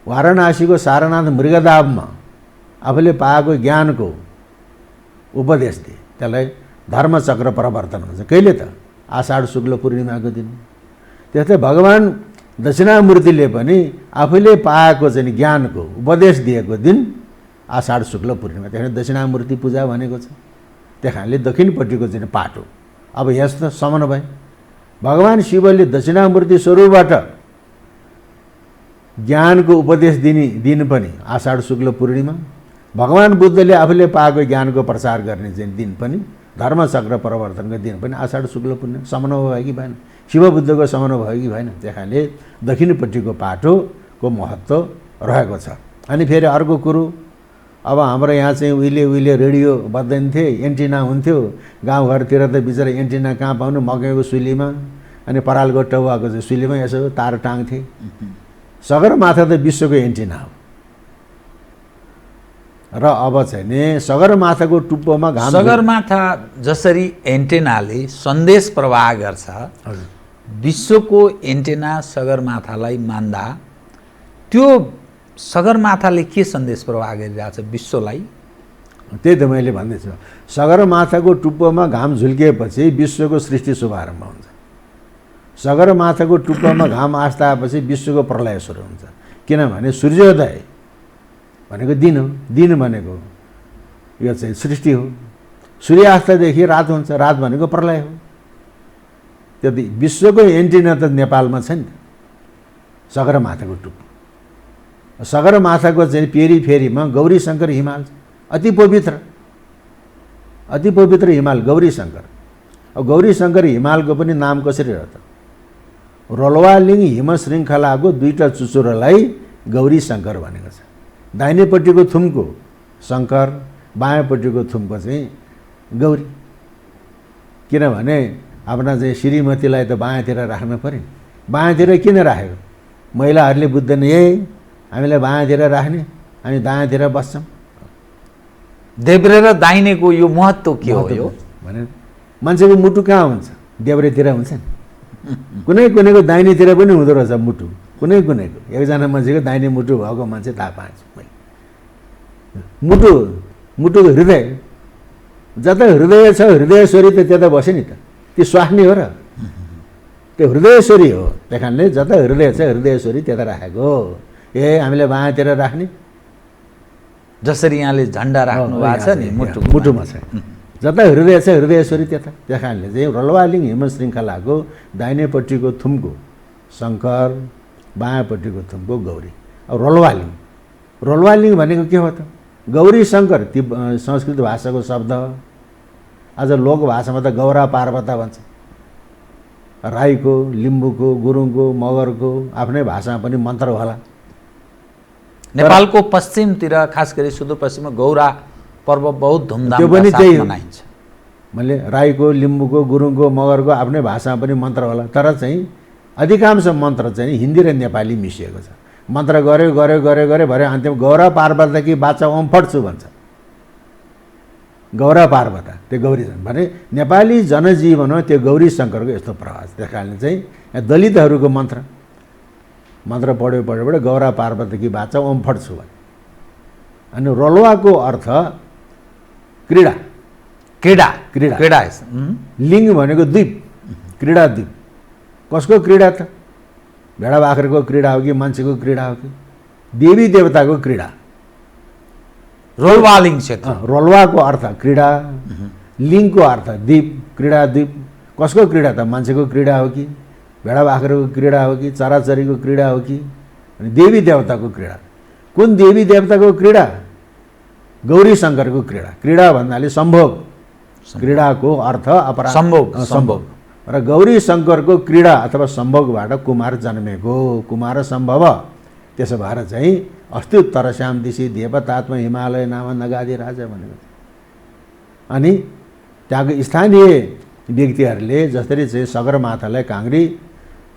वाराणसीको सारनाथ मृगधाममा आफूले पाएको ज्ञानको उपदेश दिए, त्यसलाई धर्मचक्र प्रवर्तन भन्छ। कहिले त? आषाढ शुक्ल पूर्णिमाको दिन। त्यस्तै भगवान् दक्षिणामूर्तिले पनि आफूले पाएको चाहिँ ज्ञानको उपदेश दिएको दिन आषाढ शुक्ल पूर्णिमा। त्यहाँ दक्षिणामूर्ति पूजा भनेको छ। त्यस कारणले दक्षिणपट्टिको चाहिँ पाटो। अब यस्तो समन्वय भगवान् शिवले दक्षिणामूर्ति स्वरूपबाट ज्ञानको उपदेश दिने दिन पनि आषाढ शुक्ल पूर्णिमा, भगवान् बुद्धले आफूले पाएको ज्ञानको प्रचार गर्ने चाहिँ दिन पनि धर्मचक्र प्रवर्तनको दिन पनि आषाढ शुक्ल पूर्णिमा। समन्वय भयो कि भएन? शिव बुद्धको समन्वय भयो कि भएन? त्यस कारणले दक्षिणपट्टिको पाटोको महत्त्व रहेको छ। अनि फेरि अर्को कुरो, अब हाम्रो यहाँ चाहिँ उहिले रेडियो बज्दैन्थे, एन्टिना हुन्थ्यो। गाउँघरतिर त बिचरा एन्टिना कहाँ पाउनु? मकैको सुलीमा अनि परालको टौवाको चाहिँ सुलीमा यसो तार टाङ्थे। सगरमाथा त विश्वको एन्टिना हो। र अब चाहिँ नि सगरमाथाको टुप्पोमा घाम, सगरमाथा जसरी एन्टेनाले सन्देश प्रवाह गर्छ, विश्वको एन्टेना सगरमाथालाई मान्दा त्यो सगरमाथाले के सन्देश प्रवाह गरिरहेछ विश्वलाई? त्यही त मैले भन्दैछु, सगरमाथाको टुप्पोमा घाम झुल्किएपछि विश्वको सृष्टि शुभारम्भ हुन्छ। सगरमाथाको टुप्पोमा घाम आस्ताएपछि विश्वको प्रलय सुरु हुन्छ। किनभने सूर्योदय भनेको दिन हो, दिन भनेको यो चाहिँ सृष्टि हो। सूर्यास्तदेखि रात हुन्छ, रात भनेको प्रलय हो। त्यति विश्वको एन्टिना त नेपालमा छ नि त, सगरमाथाको टुप्पो। सगरमाथाको चाहिँ पेरिफेरीमा गौरी शङ्कर हिमाल छ, अति पवित्र हिमाल गौरी शङ्कर। अब गौरी शङ्कर हिमालको पनि नाम कसरी हो त? रोल्वालिङ हिम श्रृङ्खलाको दुईटा चुचुरोलाई गौरी शङ्कर भनेको छ। दाहिनेपट्टिको थुम्को शङ्कर, बायाँपट्टिको थुम्को चाहिँ गौरी। किनभने आफ्ना चाहिँ श्रीमतीलाई त बायाँतिर राख्न पर्यो। बायाँतिर किन राखेको? महिलाहरूले बुझ्दैन, हामीलाई बायाँतिर राख्ने, हामी दायाँतिर बस्छौँ। देब्रे र दाहिनेको यो महत्त्व के हो? यो भने मान्छेको मुटु कहाँ हुन्छ? देब्रेतिर हुन्छ नि। कुनै कुनैको दाहिनेतिर पनि हुँदो रहेछ मुटु, कुनै कुनैको। एकजना मान्छेको दाहिने मुटु भएको मान्छे थाहा पाएछु मैले। मुटुको हृदय, जता हृदय छ हृदयश्वरी त त्यता बस्यो नि त, त्यो स्वास्नी हो र, त्यो हृदयश्वरी हो। त्यही कारणले जता हृदय छ हृदयश्वरी त्यता राखेको। हामीले बायाँतिर राख्ने, जसरी यहाँले झन्डा राख्नु भएको छ नि मुटुमा छ, जता हृदय छ हृदयश्वरी त्यता। त्यस कारणले चाहिँ रोल्वालिङ हिम श्रृङ्खलाको दाहिनेपट्टिको थुम्को शङ्कर, बायाँपट्टिको थुम्को गौरी। अब रोल्वालिङ भनेको के हो त? गौरी शङ्कर ती संस्कृत भाषाको शब्द। आज लोक भाषामा त गौरा पार्वता भन्छ। राईको, लिम्बूको, गुरुङको, मगरको आफ्नै भाषामा पनि मन्त्र होला। नेपालको पश्चिमतिर खास गरी सुदूरपश्चिममा गौरा पर्व बहुत धुमधामका साथ मनाइन्छ। मैले राईको, लिम्बूको, गुरुङको, मगरको आफ्नै भाषामा पनि मन्त्र होला। तर चाहिँ अधिकांश मन्त्र चाहिँ हिन्दी र नेपाली मिसिएको छ। मन्त्र गऱ्यो भरे अन्तिम गौरा पार्वता कि बाचा ओम फट्छु भन्छ। गौरा पार्वता त्यो गौरी भने नेपाली जनजीवनमा त्यो गौरी शङ्करको यस्तो प्रभाव छ। त्यस कारणले चाहिँ दलितहरूको मन्त्र पढ्यो गौरा पार्वती कि बाचा ओम फट्छु भने। अनि रोल्वाको अर्थ क्रीडा। लिङ भनेको द्वीप, क्रीडा द्वीप। कसको क्रीडा त? भेडा बाख्राको क्रीडा हो कि मान्छेको क्रीडा हो कि देवी देवताको क्रीडा? रोल्वालिङ क्षेत्र। रोल्वाको अर्थ क्रीडा, लिङको अर्थ द्वीप, क्रीडा द्वीप। कसको क्रीडा त? मान्छेको क्रीडा हो कि भेडा बाख्राको क्रीडा हो कि चराचरीको क्रीडा हो कि? अनि देवी देवताको क्रीडा। कुन देवी देवताको क्रीडा? गौरी शङ्करको क्रीडा। क्रीडा भन्नाले सम्भोग, क्रीडाको अर्थ अपराध सम्भोग। र गौरी शङ्करको क्रीडा अथवा सम्भोगबाट कुमार जन्मेको, कुमार सम्भव। त्यसो भएर चाहिँ अस्ति उत्तरश्याम दिशी देवतात्म हिमालय नाम नगादी राजा भनेको। अनि त्यहाँको स्थानीय व्यक्तिहरूले जसरी चाहिँ सगरमाथालाई काङ्ग्री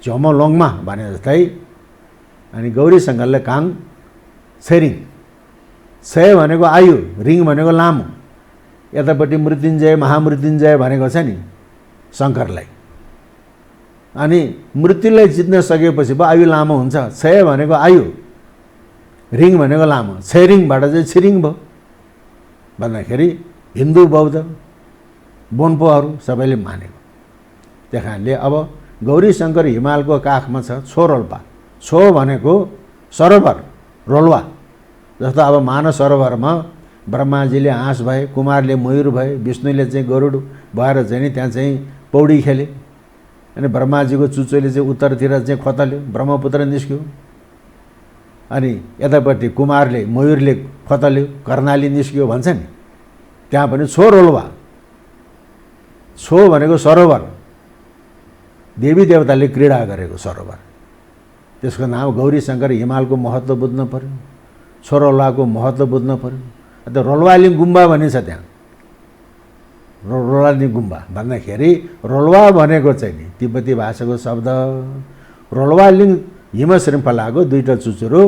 झोमोलोङमा भने जस्तै, अनि गौरी शङ्करले काङ छेरिङ। छय भनेको आयु, रिङ भनेको लामो। यतापट्टि मृत्युञ्जय महामृत्युञ्जय भनेको छ नि शङ्करलाई। अनि मृत्युलाई जित्न सकेपछि पो आयु लामो हुन्छ। छय भनेको आयु, रिङ भनेको लामो। छेरिङबाट चाहिँ छिरिङ भयो भन्दाखेरि हिन्दू बौद्ध बोन्पोहरू सबैले मानेको। त्यस कारणले अब गौरी शङ्कर हिमालको काखमा छ छोरोल्पा। छो भनेको सरोवर, रोल्वा। जस्तो अब मानस सरोवरमा ब्रह्माजीले हाँस भए, कुमारले मयूर भए, विष्णुले चाहिँ गरुड भएर चाहिँ नि त्यहाँ चाहिँ पौडी खेले। अनि ब्रह्माजीको चुचोले चाहिँ उत्तरतिर चाहिँ खोतल्यो, ब्रह्मपुत्र निस्क्यो। अनि यतापट्टि कुमारले मयूरले खोतल्यो, कर्णाली निस्क्यो भन्छ नि। त्यहाँ पनि छो रोल्वा। छो भनेको सरोवर, देवी देवताले क्रीडा गरेको सरोवर। त्यसको नाम गौरी शङ्कर हिमालको महत्त्व बुझ्नु पर्यो, छोरोल्वाको महत्त्व बुझ्नु पर्यो। अन्त रोल्वालिङ गुम्बा भनिन्छ त्यहाँ। रोल्वालिङ गुम्बा भन्दाखेरि रोल्वा भनेको चाहिँ नि तिब्बती भाषाको शब्द। रोल्वालिङ हिम श्रृङ्खलाको दुईटा चुचुरो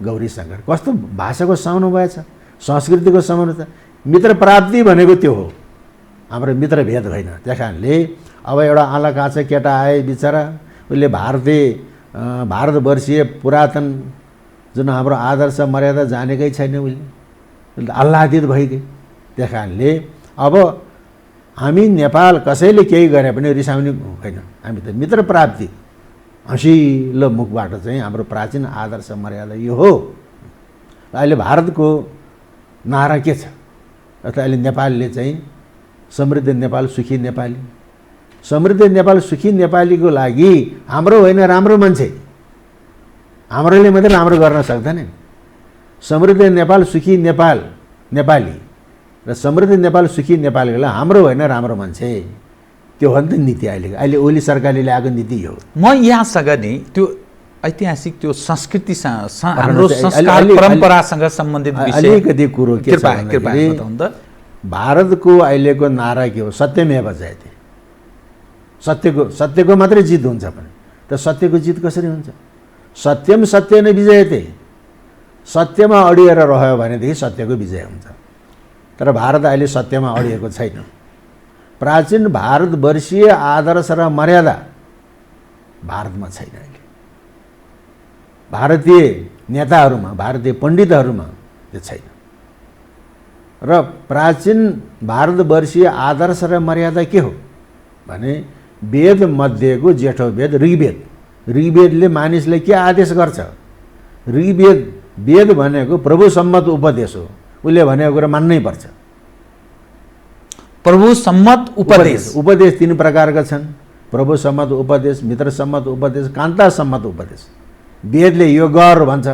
गौरी शङ्कर। कस्तो भाषाको समन्वय छ, संस्कृतिको समन्वय छ। मित्र प्राप्ति भनेको त्यो हो, हाम्रो मित्र भेद होइन। त्यस कारणले अब एउटा आँला काँचो केटा आए बिचरा, उसले भारतवर्षीय पुरातन जुन हाम्रो आदर्श मर्यादा जानेकै छैन उसले आह्लादित भइदिए। त्यस कारणले अब हामी नेपाल कसैले केही गरे पनि रिसाउने होइन, हामी त मित्र प्राप्ति हँसिलो मुखबाट चाहिँ हाम्रो प्राचीन आदर्श मर्यादा यो हो। अहिले भारतको नारा के छ? अथवा अहिले नेपालले चाहिँ समृद्ध नेपाल सुखी नेपाली, समृद्ध नेपाल सुखी नेपालीको लागि हाम्रो होइन राम्रो मान्छे, हाम्रोले मात्रै राम्रो गर्न सक्दैन। समृद्ध नेपाल सुखी नेपाल नेपाली र समृद्ध नेपाल सुखी नेपालीको लागि हाम्रो होइन राम्रो मान्छे, त्यो हो नि त नीति। अहिले ओली सरकारले ल्याएको नीति हो। म यहाँसँग नि त्यो ऐतिहासिक त्यो संस्कृतिसँग हाम्रो संस्कार परम्परासँग सम्बन्धित विषय अलिकति कुरो के छ भन्दाखेरि भारतको अहिलेको नारा के हो? सत्यमेव जयते। सत्यको मात्रै जित हुन्छ भने त सत्यको जित कसरी हुन्छ? सत्यम सत्य नै विजयते। सत्यमा अडिएर रह्यो भनेदेखि सत्यको विजय हुन्छ। तर भारत अहिले सत्यमा अडिएको छैन। प्राचीन भारतवर्षीय आदर्श र मर्यादा भारतमा छैन। अहिले भारतीय नेताहरूमा, भारतीय पण्डितहरूमा त्यो छैन। र प्राचीन भारतवर्षीय आदर्श र मर्यादा के हो भने वेद मध्येको जेठो वेद ऋग्वेद। ऋग्वेदले मानिसलाई के आदेश गर्छ? वेद भनेको प्रभु सम्मत उपदेश हो। उसले भनेको कुरा मान्नै पर्छ। प्रभु सम्मत उपदेश 3 प्रकारका छन्। प्रभु सम्मत उपदेश, मित्र सम्मत उपदेश, कान्ता सम्मत उपदेश। वेदले यो गर भन्छ,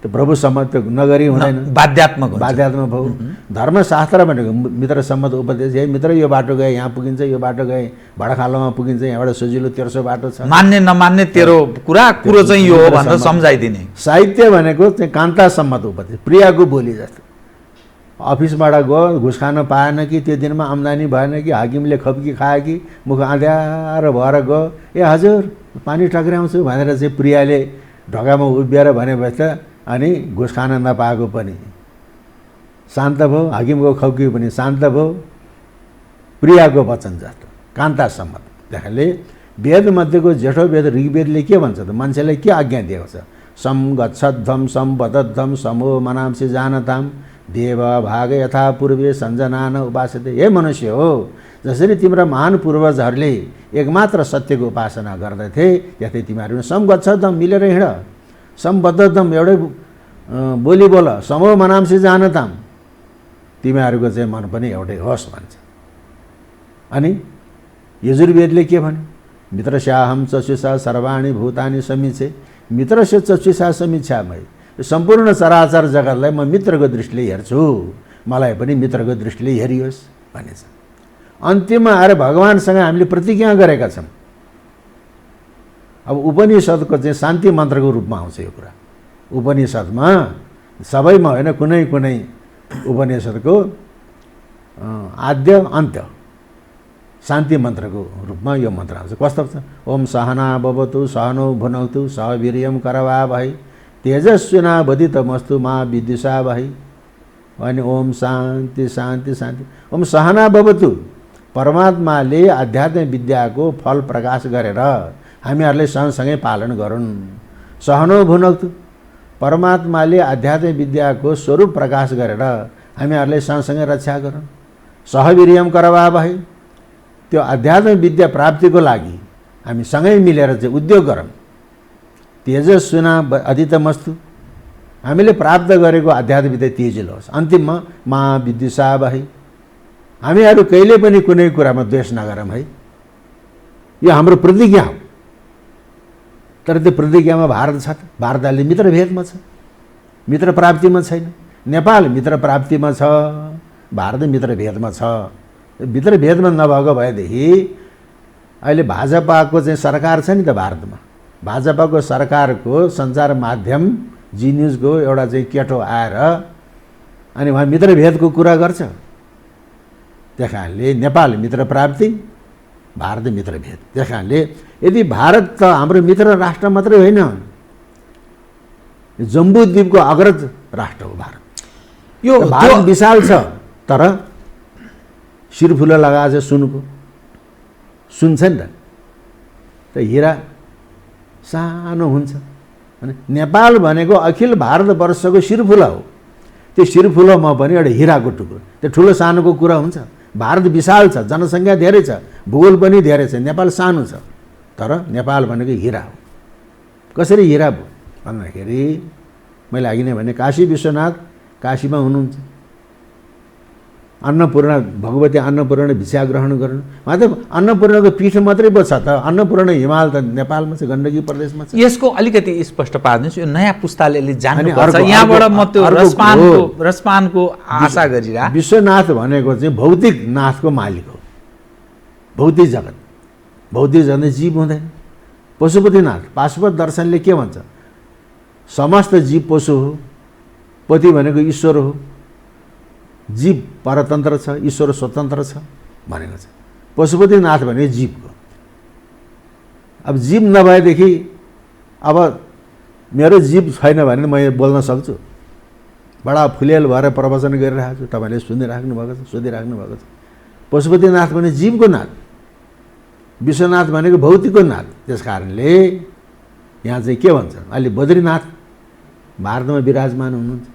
त्यो प्रभु सम्मत नगरी हुँदैन, बाध्यात्मक भयो। धर्मशास्त्र भनेको मित्र सम्मत उपदेश। हे मित्र, यो बाटो गए यहाँ पुगिन्छ, यो बाटो गए भाडाखालोमा पुगिन्छ, यहाँबाट सजिलो तेर्सो बाटो छ, मान्ने नमान्ने तेरो कुरो चाहिँ यो हो भनेर सम्झाइदिने। साहित्य भनेको चाहिँ कान्ता सम्मत उपदेश, प्रियाको बोली जस्तो। अफिसबाट गयो, घुस खान पाएन कि त्यो दिनमा आम्दानी भएन कि हाकिमले खप्की खायो कि मुख आँध्याएर भएर गयो, ए हजुर पानी टक्राउँछु भनेर चाहिँ प्रियाले ढोकामा उभिएर भनेपछि त अनि घुस खान नपाएको पनि शान्त भयो, हाकिमको खप्की पनि शान्त भयो। प्रियाको वचन जस्तो कान्ता सम्मत। त्यसले वेद मध्येको जेठो वेद ऋग्वेदले के भन्छ त? मान्छेलाई के आज्ञा दिएको छ? सम गच्छध्वम सम वदध्वम समो मनांसि जानताम देव भाग यथा पूर्वे सञ्जनान उपासते। हे मनुष्य हो, जसरी तिम्रा महान पूर्वजहरूले एकमात्र सत्यको उपासना गर्दथे, यतै तिमीहरू सम गच्छध्वम मिलेर हिँड, सम्बद्धम एउटै बोली बोल, समो मनांसि जानताम तिमीहरूको चाहिँ मन पनि एउटै होस् भन्छ। अनि यजुर्वेदले के भन्यो? मित्रस्याहम चक्षुषा सर्वाणि भूतानि समीक्षे मित्रस्य चक्षुषा समीक्षामय। सम्पूर्ण चराचर जगतलाई म मित्रको दृष्टिले हेर्छु, मलाई पनि मित्रको दृष्टिले हेरियोस् भनेछ। अन्तिममा आएर भगवानसँग हामीले प्रतिज्ञा गरेका छौँ। अब उपनिषदको चाहिँ शान्ति मन्त्रको रूपमा आउँछ यो कुरा। उपनिषदमा सबैमा होइन, कुनै कुनै उपनिषदको आद्य अन्त्य शान्ति मन्त्रको रूपमा यो मन्त्र आउँछ। कस्तो छ? ओम सहना भवतु सहनौ भुनक्तु सह वीर्यं करवावहै तेजस्विनावधितमस्तु मा विद्विषावहै। अनि ओम शान्ति शान्ति शान्ति। ओम सहना भवतु, परमात्माले आध्यात्मिक विद्याको फल प्रकाश गरेर हामीहरूले सँगसँगै पालन गरून्। सहनौ भुनक्तु, परमात्माले आध्यात्मिक विद्याको स्वरूप प्रकाश गरेर हामीहरूले सँगसँगै रक्षा गरून्। सहवीर्यं करवावहै, त्यो आध्यात्मिक विद्या प्राप्तिको लागि हामी सँगै मिलेर चाहिँ उद्योग गरौँ। तेजस्विना अधितमस्तु, हामीले प्राप्त गरेको आध्यात्मिक विद्या तेजिलो होस्। अन्तिममा मा विद्विषावहै, हामीहरू कहिले पनि कुनै कुरामा द्वेष नगरौँ है। यो हाम्रो प्रतिज्ञा हो। तर त्यो प्रतिज्ञामा भारत छ? भारत अहिले मित्रभेदमा छ, मित्र प्राप्तिमा छैन। नेपाल मित्र प्राप्तिमा छ, भारत मित्रभेदमा छ। मित्रभेदमा नभएको भएदेखि अहिले भाजपाको चाहिँ सरकार छ नि त भारतमा, भाजपाको सरकारको सञ्चार माध्यम जी न्युजको एउटा चाहिँ केटो आएर अनि उहाँ मित्रभेदको कुरा गर्छ। त्यस कारणले नेपाल मित्र प्राप्ति, भारत मित्रभेद। त्यस कारणले यदि भारत त हाम्रो मित्र राष्ट्र मात्रै होइन, जम्बूद्वीपको अग्रज राष्ट्र हो भारत। यो भारत विशाल छ, तर शिरफुलो लगाएको छ सुनको, सुन छ नि त हिरा सानो हुन्छ। अनि नेपाल भनेको अखिल भारतवर्षको शिरफुला हो। त्यो शिरफुलामा पनि एउटा हिराको टुक्रो। त्यो ठुलो सानोको कुरा हुन्छ? भारत विशाल छ, जनसङ्ख्या धेरै छ, भूगोल पनि धेरै छ, नेपाल सानो छ, तर नेपाल भनेको हिरा हो। कसरी हिरा भयो भन्दाखेरि मैले अघि नै भने काशी विश्वनाथ काशीमा हुनुहुन्छ, अन्नपूर्ण भगवती अन्नपूर्ण भिक्षा ग्रहण गर्नु। मात्र अन्नपूर्णको पीठ मात्रै पो छ त, अन्नपूर्ण हिमाल त नेपालमा छ, गण्डकी प्रदेशमा छ। यसको अलिकति स्पष्ट पार्दिनुहोस्, यो नयाँ पुस्ताले जान्नुपर्छ। अर्को- यहाँबाट म त्यो अर्को- रसपानको आशा गरिरहा। विश्वनाथ भनेको चाहिँ भौतिक नाथको मालिक हो, भौतिक जगत। भौतिक जगत जीव हुँदैन। पशुपतिनाथ पाशुपत दर्शनले के भन्छ? समस्त जीव पशु हो, पति भनेको ईश्वर हो, जीव परतन्त्र छ, ईश्वर स्वतन्त्र छ भनेको छ। पशुपतिनाथ भनेको जीवको। अब जीव नभएदेखि अब मेरो जीव छैन भने मैले बोल्न सक्छु? बडा फुलेल भएर प्रवचन गरिरहेको छु, तपाईँले सुनिराख्नु भएको छ, सोधिराख्नु भएको छ। पशुपतिनाथ भने जीवको नाथ, विश्वनाथ भनेको भौतिकको नाथ। त्यस कारणले यहाँ चाहिँ के भन्छ? अहिले बद्रीनाथ भारतमा विराजमान हुनुहुन्छ,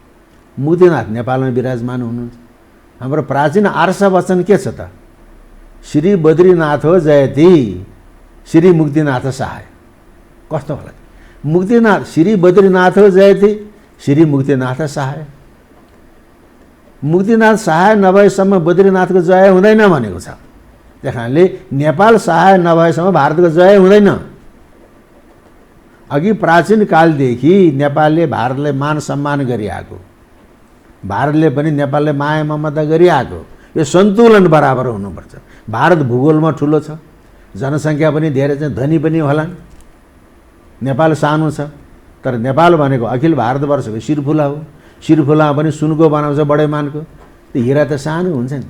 मुक्तिनाथ नेपालमा विराजमान हुनुहुन्छ। हाम्रो प्राचीन आर्ष वचन के छ त? श्री बद्रीनाथ हो जयति, श्री मुक्तिनाथ सहाय। कस्तो होला? मुक्तिनाथ श्री बद्रीनाथ हो जयति, श्री मुक्तिनाथ सहाय। मुक्तिनाथ सहाय नभएसम्म बद्रीनाथको जय हुँदैन भनेको छ। त्यस कारणले नेपाल सहाय नभएसम्म भारतको जय हुँदैन। अघि प्राचीन कालदेखि नेपालले भारतलाई मान सम्मान गरिआएको, भारतले पनि नेपाललाई माया ममता गरिआएको। यो सन्तुलन बराबर हुनुपर्छ। भारत भूगोलमा ठुलो छ, जनसङ्ख्या पनि धेरै छ, धनी पनि होलान्। नेपाल सानो छ, तर नेपाल भनेको अखिल भारतवर्षको शिरफुला हो। शिरफुलामा पनि सुनको बनाउँछ बडैमानको। त्यो हिरा त सानो हुन्छ नि,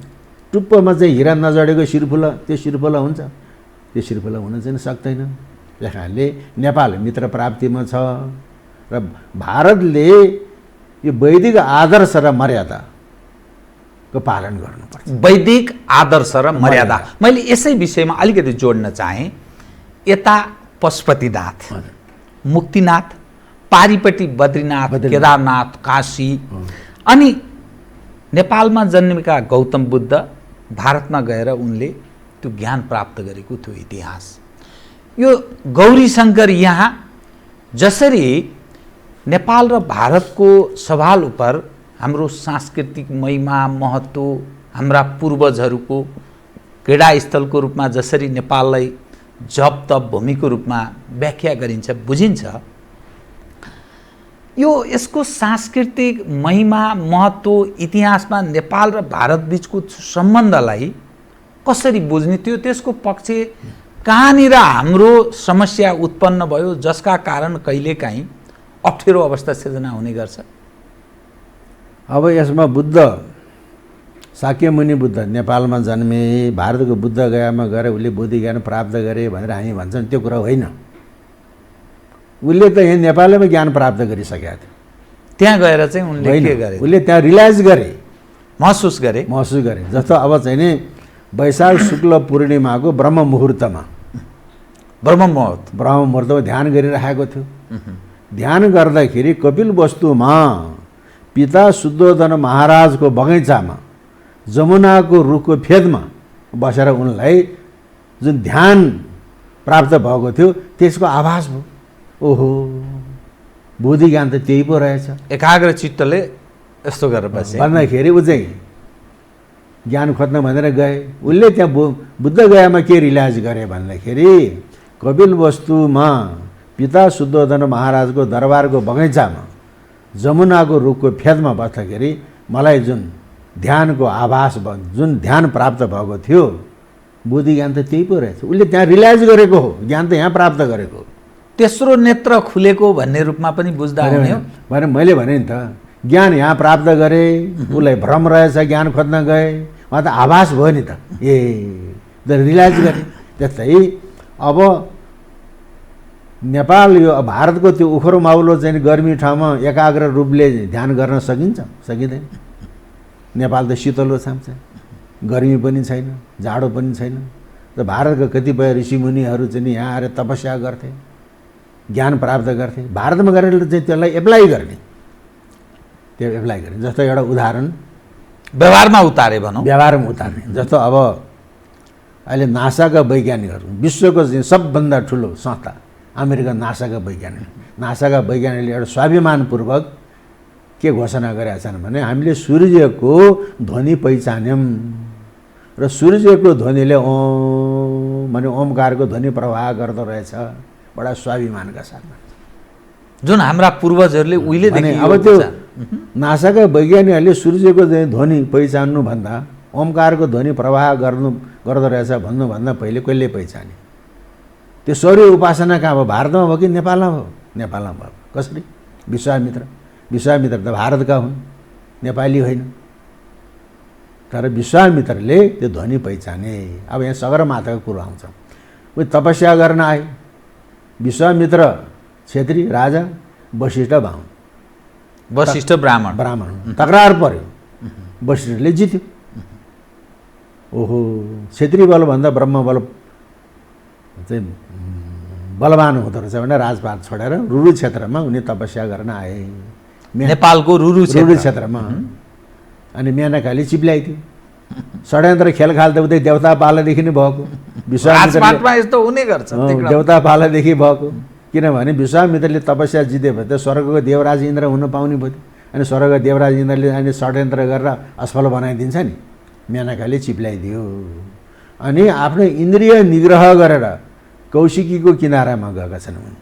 टुप्पोमा चाहिँ हिरा नजडेको शिरफुला, त्यो शिरफुला हुन्छ? त्यो शिरफुला हुन चाहिँ सक्दैन। त्यस कारणले नेपाल मित्र प्राप्तिमा छ र भारतले यो वैदिक आदर्श र मर्यादाको पालन गर्नुपर्छ। वैदिक आदर्श र मर्यादा। मैले यसै विषयमा अलिकति जोड्न चाहेँ। यता पशुपतिनाथ, मुक्तिनाथ, पारिपट्टि बद्रीनाथ, केदारनाथ, काशी, अनि नेपालमा जन्मेका गौतम बुद्ध भारतमा गएर उनले त्यो ज्ञान प्राप्त गरेको थियो इतिहास। यो गौरीशङ्कर यहाँ जसरी नेपाल र भारतको सवाल उपर हाम्रो सांस्कृतिक महिमा महत्त्व, हाम्रा पूर्वजहरूको क्रीडास्थलको रूपमा जसरी नेपाललाई जप तप भूमिको रूपमा व्याख्या गरिन्छ, बुझिन्छ, यो यसको सांस्कृतिक महिमा महत्त्व इतिहासमा नेपाल र भारत बीचको सम्बन्धलाई कसरी बुझ्ने, त्यो त्यसको पक्ष कहाँनिर हाम्रो समस्या उत्पन्न भयो जसका कारण कहिलेकाहीँ अप्ठ्यारो अवस्था सिर्जना हुने गर्छ? अब यसमा बुद्ध, शाक्य मुनि बुद्ध नेपालमा जन्मे, भारतको बुद्ध गयामा गएर उसले बुद्धि ज्ञान प्राप्त गरे भनेर हामी भन्छौँ, त्यो कुरा होइन। उसले त यहाँ नेपालैमा ज्ञान प्राप्त गरिसकेका थियो। त्यहाँ गएर चाहिँ उनले के गरे? उसले त्यहाँ रियलाइज गरे, महसुस गरे। जस्तो अब चाहिँ नि वैशाख शुक्ल पूर्णिमाको ब्रह्म मुहुर्तमा ध्यान गरिरहेको थियो। ध्यान गर्दाखेरि कपिल वस्तुमा पिता शुद्धोधन महाराजको बगैँचामा जमुनाको रुखको फेदमा बसेर उनलाई जुन ध्यान प्राप्त भएको थियो त्यसको आभास भयो। ओहो, बुद्धि ज्ञान त त्यही पो रहेछ। एकाग्र चित्तले यस्तो गरेर बसे भन्दाखेरि ऊ चाहिँ ज्ञान खोज्न भनेर गए। उसले त्यहाँ बुद्ध गयामा के रियलाइज गरे भन्दाखेरि कपिल वस्तुमा पिता शुद्धोधन महाराजको दरबारको बगैँचामा जमुनाको रुखको फेदमा बस्दाखेरि मलाई जुन ध्यानको आभास भयो, जुन ध्यान प्राप्त भएको थियो, बुद्धि ज्ञान त त्यही पो रहेछ। उसले त्यहाँ रियलाइज गरेको हो, ज्ञान त यहाँ प्राप्त गरेको हो। तेस्रो नेत्र खुलेको भन्ने रूपमा पनि बुझ्दा हुने हो भने मैले भने नि त, ज्ञान यहाँ प्राप्त गरे, उसलाई भ्रम रहेछ, ज्ञान खोज्न गए, उहाँ त आभास भयो नि त, ए रियलाइज गरे। त्यस्तै अब नेपाल, यो भारतको त्यो उखरो माउलो चाहिँ गर्मी ठाउँमा एकाग्र रूपले ध्यान गर्न सकिन्छ? सकिँदैन। नेपाल त शीतलो ठाउँ छ, गर्मी पनि छैन, जाडो पनि छैन। र भारतका कतिपय ऋषिमुनिहरू चाहिँ यहाँ आएर तपस्या गर्थे, ज्ञान प्राप्त गर्थे। भारतमा गरेर चाहिँ त्यसलाई एप्लाई गर्ने, त्यो एप्लाई गर्ने। जस्तो एउटा उदाहरण व्यवहारमा उतारे भनौँ, व्यवहारमा उतार्ने। जस्तो अब अहिले नासाका वैज्ञानिकहरू, विश्वको चाहिँ सबभन्दा ठुलो संस्था अमेरिका नासाका वैज्ञानिकले एउटा स्वाभिमानपूर्वक के घोषणा गरेका छन् भने हामीले सूर्यको ध्वनि पहिचान्यौँ र सूर्यको ध्वनिले ओम भने ओमकारको ध्वनि प्रवाह गर्दो रहेछ, बडा स्वाभिमानका साथमा। जुन हाम्रा पूर्वजहरूले उहिलेदेखि अब त्यो नासाका वैज्ञानिकहरूले सूर्यको ध्वनि पहिचान्नुभन्दा ओमकारको ध्वनि प्रवाह गर्दो रहेछ भन्नुभन्दा पहिले कहिले पहिचाने? त्यो सौर्य उपासना कहाँ भयो? भारतमा भयो कि नेपालमा भयो? नेपालमा भयो। कसरी? विश्वामित्र त भारतका हुन्, नेपाली होइन। तर विश्वामित्रले त्यो ध्वनि पहिचाने। अब यहाँ सगरमाथाको कुरो आउँछ। उही तपस्या गर्न आयो विश्वामित्र क्षेत्री राजा, वशिष्ठ बाहुन, वशिष्ठ ब्राह्मण तकरार पर्यो। वशिष्ठले जित्यो। ओहो, क्षेत्री बलभन्दा ब्रह्म बल चाहिँ बलवान हुँदो रहेछ भने राजपाट छोडेर रुरु क्षेत्रमा उनी तपस्या गर्न आए। नेपालको रुरु क्षेत्रमा। अनि मेनकाले चिप्ल्याइदियो। षड्यन्त्र खेलखाल त उतै देवता पालादेखि नै भएको। विश्वामित्रले यस्तो हुने गर्छ, देवता पालादेखि भएको। किनभने विश्वामित्रले तपस्या जित्यो भने त स्वर्गको देवराज इन्द्र हुन पाउने भयो। अनि स्वर्गको देवराज इन्द्रले अनि षड्यन्त्र गरेर असफल बनाइदिन्छ नि। मेनकाले चिप्ल्याइदियो। अनि आफ्नो इन्द्रिय निग्रह गरेर कौशिकीको किनारामा गएका छन् उनी।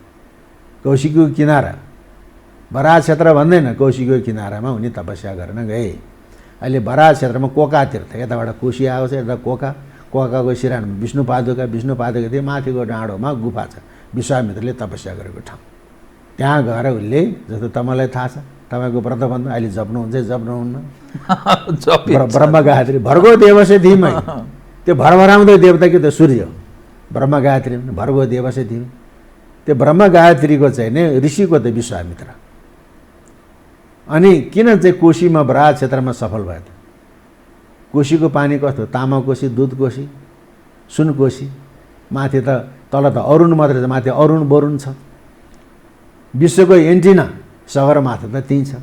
कौशिकीको किनारा बराह क्षेत्र भन्दैन, कौशिकीको किनारामा उनी तपस्या गर्न गए। अहिले बराह क्षेत्रमा कोका तीर्थ, यताबाट कोशी आउँछ, यता कोकाको सिरानमा विष्णु पादुका थियो। माथिको डाँडोमा गुफा छ, विश्वामित्रले तपस्या गरेको ठाउँ। त्यहाँ गएर उसले, जस्तो तपाईँलाई थाहा छ, तपाईँको व्रतबन्ध अहिले जप्नुहुन्छ जप्नुहुन्न, ब्रह्म गायत्री भर्गो देवसे धीमै। त्यो भरभराउँदो देवता के त सूर्य, ब्रह्म गायत्री भर्गो देवसे धीमै। त्यो ब्रह्म गायत्रीको चाहिँ नि ऋषिको त विश्वामित्र। अनि किन चाहिँ कोशीमा बराह क्षेत्रमा सफल भयो त? कोशीको पानी कस्तो? तामा कोशी, दुध कोशी, सुन कोशी। माथि त तल त अरुण मात्रै छ, माथि अरुण वरुण छ। विश्वको एन्टिना सगरमाथा त त्यहीँ छ।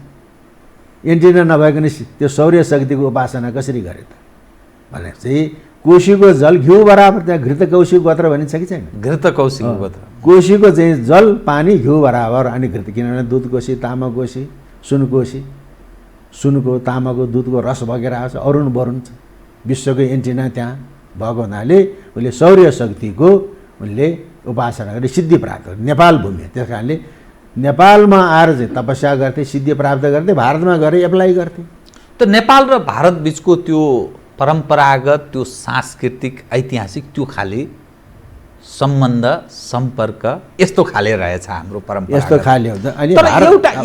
एन्टिना नभइकन त्यो सौर्य शक्तिको उपासना कसरी गरे त भनेपछि कोशीको जल घिउ बराबर। त्यहाँ घृत कौशिक गोत्र भनिन्छ कि छैन? घृत कौशिक गोत्र। कोशीको चाहिँ जल पानी घिउ बराबर। अनि घृत किनभने दुध कोशी, तामा कोशी, सुन कोशी, सुनको तामाको दुधको रस बगेर आउँछ। अरुण वरुण छ। विश्वको एन्टिना त्यहाँ भएको हुनाले उसले सौर्य शक्तिको उनले उपासना गरे, सिद्धि प्राप्त गरे। नेपाल भूमि त्यस कारणले नेपालमा आएर चाहिँ तपस्या गर्थे, सिद्धि प्राप्त गर्थे, भारतमा गएर एप्लाई गर्थे। त नेपाल र भारत बिचको त्यो परम्परागत, त्यो सांस्कृतिक, ऐतिहासिक त्यो खाले सम्बन्ध, सम्पर्क यस्तो खाले रहेछ हाम्रो परम्परा। यस्तो खाले हुन्छ। अनि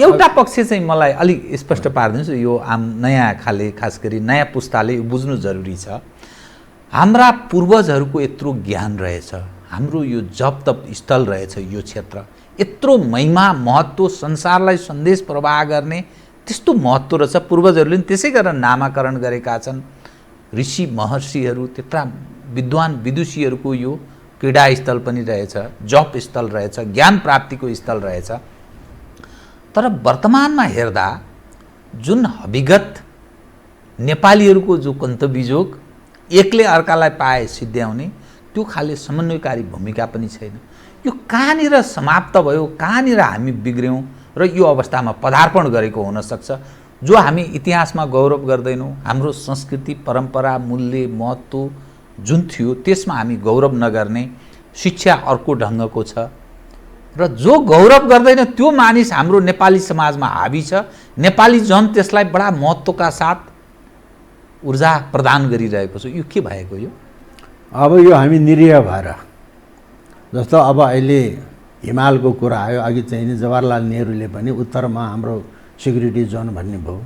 एउटा पक्ष चाहिँ मलाई अलिक स्पष्ट पारिदिनुहोस्। यो नयाँ खाले, खास गरी नयाँ पुस्ताले बुझ्नु जरुरी छ। हाम्रा पूर्वजहरूको यत्रो ज्ञान रहेछ, हाम्रो यो जप तप स्थल रहेछ, यो क्षेत्र यत्रो महिमा महत्त्व, संसारलाई सन्देश प्रवाह गर्ने त्यस्तो महत्त्व रहेछ। पूर्वजहरूले त्यसै गरेर नामाकरण गरेका छन्। ऋषि महर्षिहरू, त्यत्रा विद्वान विदुषीहरूको यो क्रीडा स्थल पनि रहेछ, जप स्थल रहेछ, ज्ञान प्राप्तिको स्थल रहेछ। तर वर्तमानमा हेर्दा जुन विगत नेपालीहरूको जो कन्तबिजोग, एकले अर्कालाई पाए सिद्ध्याउने, त्यो खाले समन्वयकारी भूमिका पनि छैन। यो कहाँनिर समाप्त भयो, कहाँनिर हामी बिग्र्यौँ र यो अवस्थामा पदार्पण गरेको हुनसक्छ? जो हामी इतिहासमा गौरव गर्दैनौँ, हाम्रो संस्कृति, परम्परा, मूल्य, महत्त्व जुन थियो त्यसमा हामी गौरव नगर्ने, शिक्षा अर्को ढङ्गको छ र जो गौरव गर्दैन त्यो मानिस हाम्रो नेपाली समाजमा हावी छ। नेपाली जन त्यसलाई बडा महत्त्वका साथ ऊर्जा प्रदान गरिरहेको छ। यो के भएको? यो अब यो हामी निरीह भएर, जस्तो अब अहिले हिमालको कुरा आयो, अघि चाहिँ नि जवाहरलाल नेहरूले पनि उत्तरमा हाम्रो सिक्युरिटी जोन भन्ने भयो।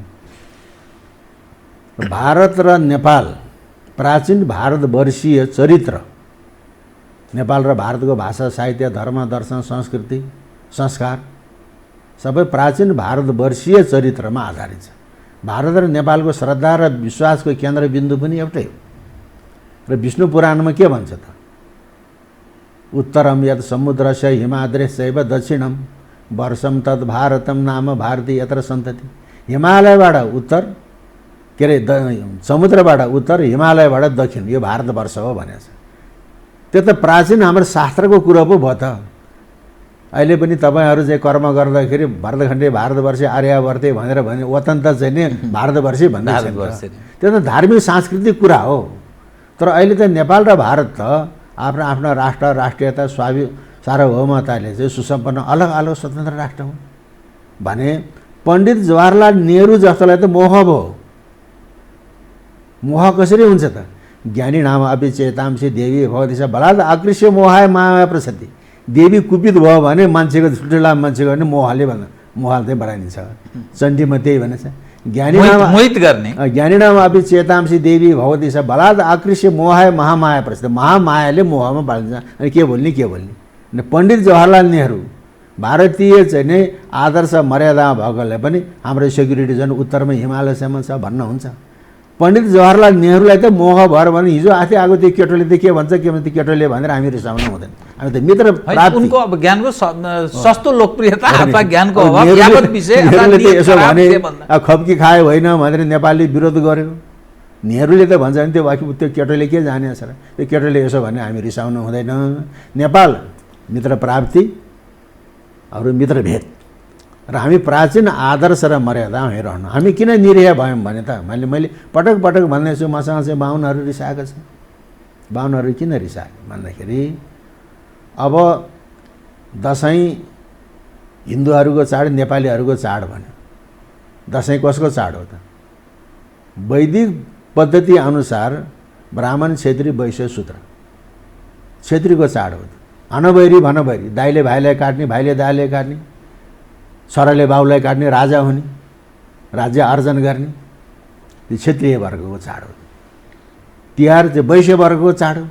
भारत र नेपाल प्राचीन भारतवर्षीय चरित्र, नेपाल र भारतको भाषा, साहित्य, धर्म, दर्शन, संस्कृति, संस्कार सबै प्राचीन भारतवर्षीय चरित्रमा आधारित छ। भारत र नेपालको श्रद्धा र विश्वासको केन्द्रबिन्दु पनि एउटै हो। र विष्णु पुराणमा के भन्छ त? उत्तरम यत् समुद्रस्य हिमाद्रेशैव दक्षिणम वर्षम तद् भारतम नाम भारती यत्र सन्तति। हिमालयबाट उत्तर के अरे समुद्रबाट उत्तर हिमालयबाट दक्षिण यो भारतवर्ष हो भनेको छ। त्यो त प्राचीन हाम्रो शास्त्रको कुरो पो भयो त। अहिले पनि तपाईँहरू चाहिँ कर्म गर्दाखेरि भरतखण्डे भारतवर्ष आर्यावर्ते भनेर भने वतन त चाहिँ नि भारतवर्षै भन्दै त्यो त धार्मिक सांस्कृतिक कुरा हो। तर अहिले त नेपाल र भारत त आफ्नो आफ्नो राष्ट्र राष्ट्रियता सार्वभौमताले चाहिँ सुसम्पन्न अलग अलग स्वतन्त्र राष्ट्र हुन् भने पण्डित जवाहरलाल नेहरू जस्तोलाई त मोह भयो। मोह कसरी हुन्छ त? ज्ञानी नाम अभिचेतांसी देवी भगवती बलाद आकृष्य मोहाय माया प्रसति। देवी कुपित भयो भने मान्छेको ठुल्ठुला मान्छेको भने मोहले भन्दा मोहल चाहिँ बढाइदिन्छ। चण्डीमा त्यही भनेछ ज्ञानी नाम अभिचेतांसी देवी भगवती बलाद आकृष्य मोहाय महामाया प्रसति। महामायाले मोहमा बाँधिन्छ। अनि के बोल्ने अनि पण्डित जवाहरलाल नेहरू भारतीय चाहिँ नै आदर्श मर्यादामा भएकोले पनि हाम्रो सेक्युरिटी झन् उत्तरमा हिमालयसम्म छ भन्न हुन्छ। पण्डित जवाहरलाल नेहरूलाई त मोह भएर भने हिजो आफै आएको त्यो केटोले त के भन्छ त्यो केटोले भनेर हामी रिसाउनु हुँदैन। हामी त मित्र प्राप्ति उनको अब ज्ञानको सस्तो लोकप्रियता अथवा ज्ञानको अभाव यावत विषय यसो भने खप्की खाए होइन भनेर नेपालले विरोध गर्यो। नेहरूले त भन्छ भने त्यो केटोले के जाने छ र त्यो केटोले यसो भने हामी रिसाउनु हुँदैन। नेपाल मित्र प्राप्ति अरू मित्र भेद र हामी प्राचीन आदर्श र मर्यादा हेरहनु। हामी किन निरीह भयौँ भने त मैले पटक पटक भन्दैछु मसँग चाहिँ बाहुनहरू रिसाएका छन्। बाहुनहरू किन रिसाए भन्दाखेरि अब दसैँ हिन्दूहरूको चाड नेपालीहरूको चाड भन्यो। दसैँ कसको चाड हो त? वैदिक पद्धति अनुसार ब्राह्मण क्षेत्री वैश्य शूद्र क्षेत्रीको चाड हो। अनबैरी भनबैरी दाइले भाइलाई काट्ने भाइले दाइले काट्ने छोराले बाउलाई काट्ने राजा हुने राज्य आर्जन गर्ने त्यो क्षेत्रीय वर्गको चाड हो। तिहार चाहिँ वैश्य वर्गको चाड हो।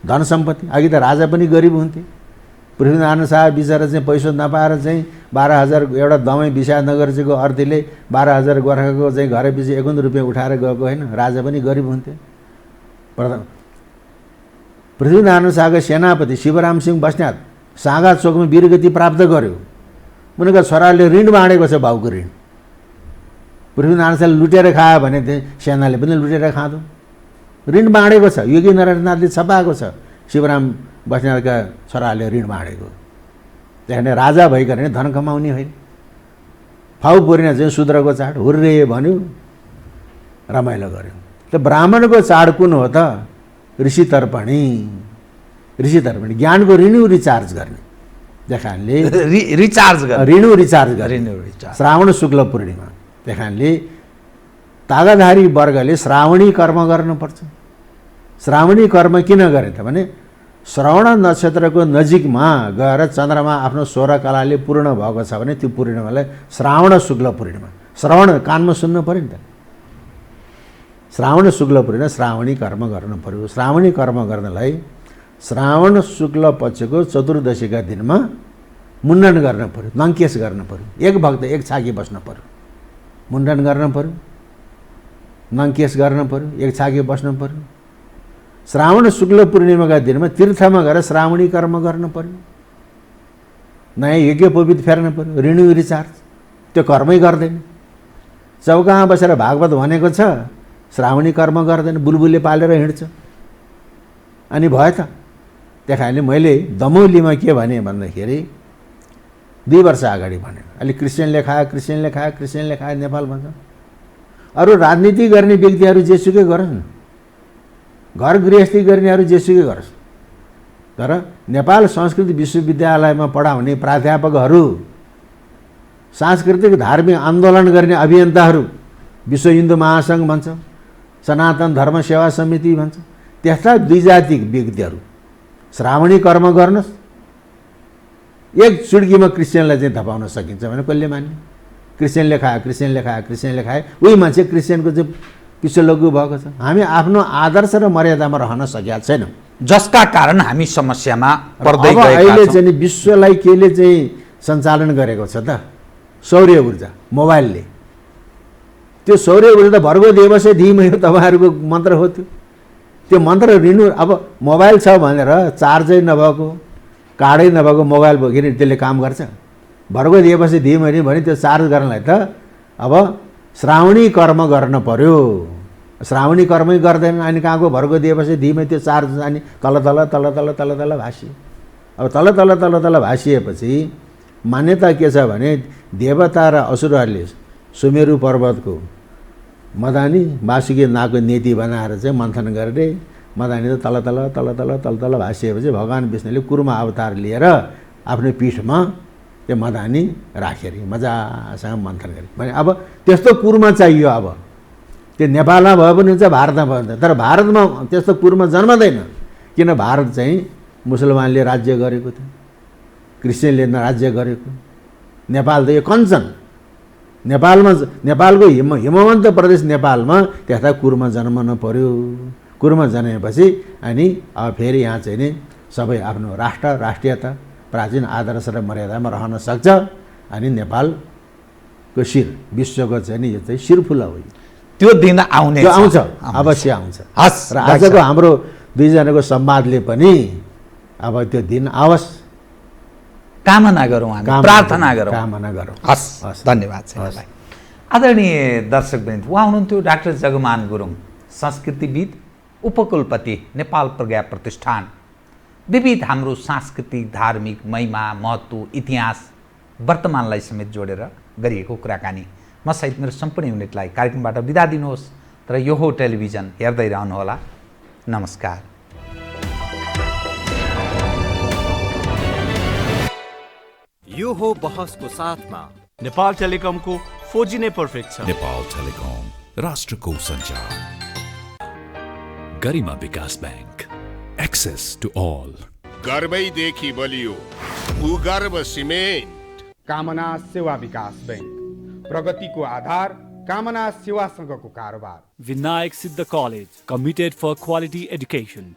धन सम्पत्ति अघि त राजा पनि गरिब हुन्थे। पृथ्वीनारायण शाह बिचरा चाहिँ पैसा नपाएर चाहिँ 12,000 एउटा दमै विषादनगर चाहिँको अर्थीले 12,000 गोर्खाको चाहिँ घरपछि 51 रुपियाँ उठाएर गएको होइन। राजा पनि गरिब हुन्थे। पृथ्वीनारायण शाहको सेनापति शिवराम सिंह बस्नेत सागा चोकमा वीरगति प्राप्त गर्यो। उनका छोराले ऋण बाँडेको छ बाउको ऋण। पृथ्वीनारायण शाहले लुटेर खायो भने सेनाले पनि लुटेर खाँदो। ऋण बाँडेको छ। योगी नारायणनाथले छपाएको छ शिवराम बस्नेतका छोराले ऋण बाँडेको। त्यहाँदेखि राजा भइकन धन कमाउने होइन। फाउ पूर्णिमा चाहिँ शूद्रको चाड हुर्रे भन्यो रमाइलो गर्यो। त ब्राह्मणको चाड कुन हो त? ऋषि तर्पणी ज्ञानको ऋण रिचार्ज गर्ने देखानले ऋण रिचार्ज गर्ने श्रावण शुक्ल पूर्णिमा देखानले तागाधारी वर्गले श्रावणी कर्म गर्नुपर्छ। श्रावणी कर्म किन गरे त भने श्रवण नक्षत्रको नजिकमा गएर चन्द्रमा आफ्नो 16 कलाले पूर्ण भएको छ भने त्यो पूर्णिमालाई श्रावण शुक्ल पूर्णिमा। श्रवण कानमा सुन्नु पर्यो नि त। श्रावण शुक्ल पूर्णिमा श्रावणी कर्म गर्नु पर्यो। श्रावणी कर्म गर्नलाई श्रावण शुक्ल पक्षको चतुर्दशीका दिनमा मुण्डन गर्न पर्यो। नङ्केश गर्न पर्यो। एक भक्त एक छाकी बस्न पर्यो। मुण्डन गर्न पर्यो। नङ्केश गर्न पर्यो। एक छाकी बस्न पर्यो। श्रावण शुक्ल पूर्णिमाका दिनमा तीर्थमा गएर श्रावणी कर्म गर्न पर्यो। नयाँ यज्ञ पवित फेर्न पर्यो। ऋणु रिचार्ज त्यो कर्मै गर्दैन। चौकामा बसेर भागवत भनेको छ श्रावणी कर्म गर्दैन। बुलबुलले पालेर हिँड्छ। अनि भयो त। त्यही कारणले मैले दमौलीमा के भने भन्दाखेरि 2 वर्ष अगाडि भने अलि क्रिस्चियनले खायो नेपाल भन्छ। अरू राजनीति गर्ने व्यक्तिहरू जेसुकै गरोस् न। घर गृहस्थी गर्नेहरू जेसुकै गरोस्। तर नेपाल संस्कृत विश्वविद्यालयमा पढाउने प्राध्यापकहरू, सांस्कृतिक धार्मिक आन्दोलन गर्ने अभियन्ताहरू, विश्व हिन्दू महासङ्घ भन्छ, सनातन धर्म सेवा समिति भन्छ, त्यस्ता द्विजातिक व्यक्तिहरू श्रावणी कर्म गर्नुहोस्। एक चुड्कीमा क्रिस्चियनलाई चाहिँ धपाउन सकिन्छ भने कसले मान्ने? क्रिस्चियनले खाए उही मान्छे क्रिस्चियनको चाहिँ पिछो लग्गु भएको छ। हामी आफ्नो आदर्श र मर्यादामा रहन सकेका छैनौँ, जसका कारण हामी समस्यामा पर्दै गएका छौँ। अहिले चाहिँ विश्वलाई केले चाहिँ सञ्चालन गरेको छ त? सौर्य ऊर्जा, मोबाइलले। त्यो सौर्य ऊर्जा त भर्गो देवसे धीमहि तपाईँहरूको मन्त्र हो। त्यो मन्त्र रिनु। अब मोबाइल छ भनेर चार्जै नभएको, कार्डै नभएको मोबाइल बोकेर त्यसले काम गर्छ? भर्गो दिएपछि दिएँ भने त्यो चार्ज गर्नलाई त अब श्रावणी कर्म गर्न पर्यो। श्रावणी कर्मै गर्दैन, अनि कहाँको भर्गो दिएपछि दिएँ त्यो चार्ज अनि तल तल तल तल तल तल भासियो। अब तल तल तल तल भासिएपछि मान्यता के छ भने देवता र असुरहरूले सुमेरु पर्वतको मदानी वासुकी नागको नीति बनाएर चाहिँ मन्थन गरेर मदानी त तल तल तल तल तल तल भासिएपछि भगवान् विष्णुले कुर्मा अवतार लिएर आफ्नो पीठमा त्यो मदानी राखेर मजासँग मन्थन गरे भने अब त्यस्तो कुर्मा चाहियो। अब त्यो नेपालमा भए पनि हुन्छ, भारतमा भए हुन्छ, तर भारतमा त्यस्तो कुर्मा जन्मदैन। किन? भारत चाहिँ मुसलमानले राज्य गरेको थियो, क्रिस्चियनले राज्य गरेको। नेपाल त यो कञ्चन, नेपालमा नेपालको हिमवन्त प्रदेश नेपालमा त्यस्ता कुर्मा जन्मन पर्यो। कुर्मा जन्मेपछि अनि अब फेरि यहाँ चाहिँ नि सबै आफ्नो राष्ट्रियता प्राचीन आदर्श र मर्यादामा रहन सक्छ। अनि नेपालको शिर विश्वको चाहिँ नि यो चाहिँ शिरफुला हो। त्यो दिन आउने आउँछ, अवश्य आउँछ। हस्, र आजको हाम्रो दुईजनाको संवादले पनि अब त्यो दिन आओस् कामना गरौँ, हामी प्रार्थना गरौँ, कामना गरौँ। हस्, धन्यवाद छ भाइ। आदरणीय दर्शकवृन्द, उहाँ हुनुहुन्थ्यो डाक्टर जगमान गुरुङ, संस्कृतिविद, उपकुलपति, नेपाल प्रज्ञा प्रतिष्ठान। विविध हाम्रो सांस्कृतिक, धार्मिक महिमा, महत्त्व, इतिहास, वर्तमानलाई समेत जोडेर गरिएको कुराकानी। म सहित मेरो सम्पूर्ण युनिटलाई कार्यक्रमबाट बिदा दिनुहोस्, तर यो हो टेलिभिजन हेर्दै रहनुहोला। नमस्कार। यो हो बहसको साथमा नेपाल टेलिकमको 4G नै पर्फेक्ट छ। नेपाल टेलिकम, राष्ट्रको सञ्चार। गरिमा विकास बैंक, एक्सेस टु अल। गर्वैदेखि बलियो भूगर्भ सिमेन्ट। कामना सेवा विकास बैंक, प्रगतिको आधार कामना सेवासँगको कारोबार। Vinayak Siddha College, committed for quality education.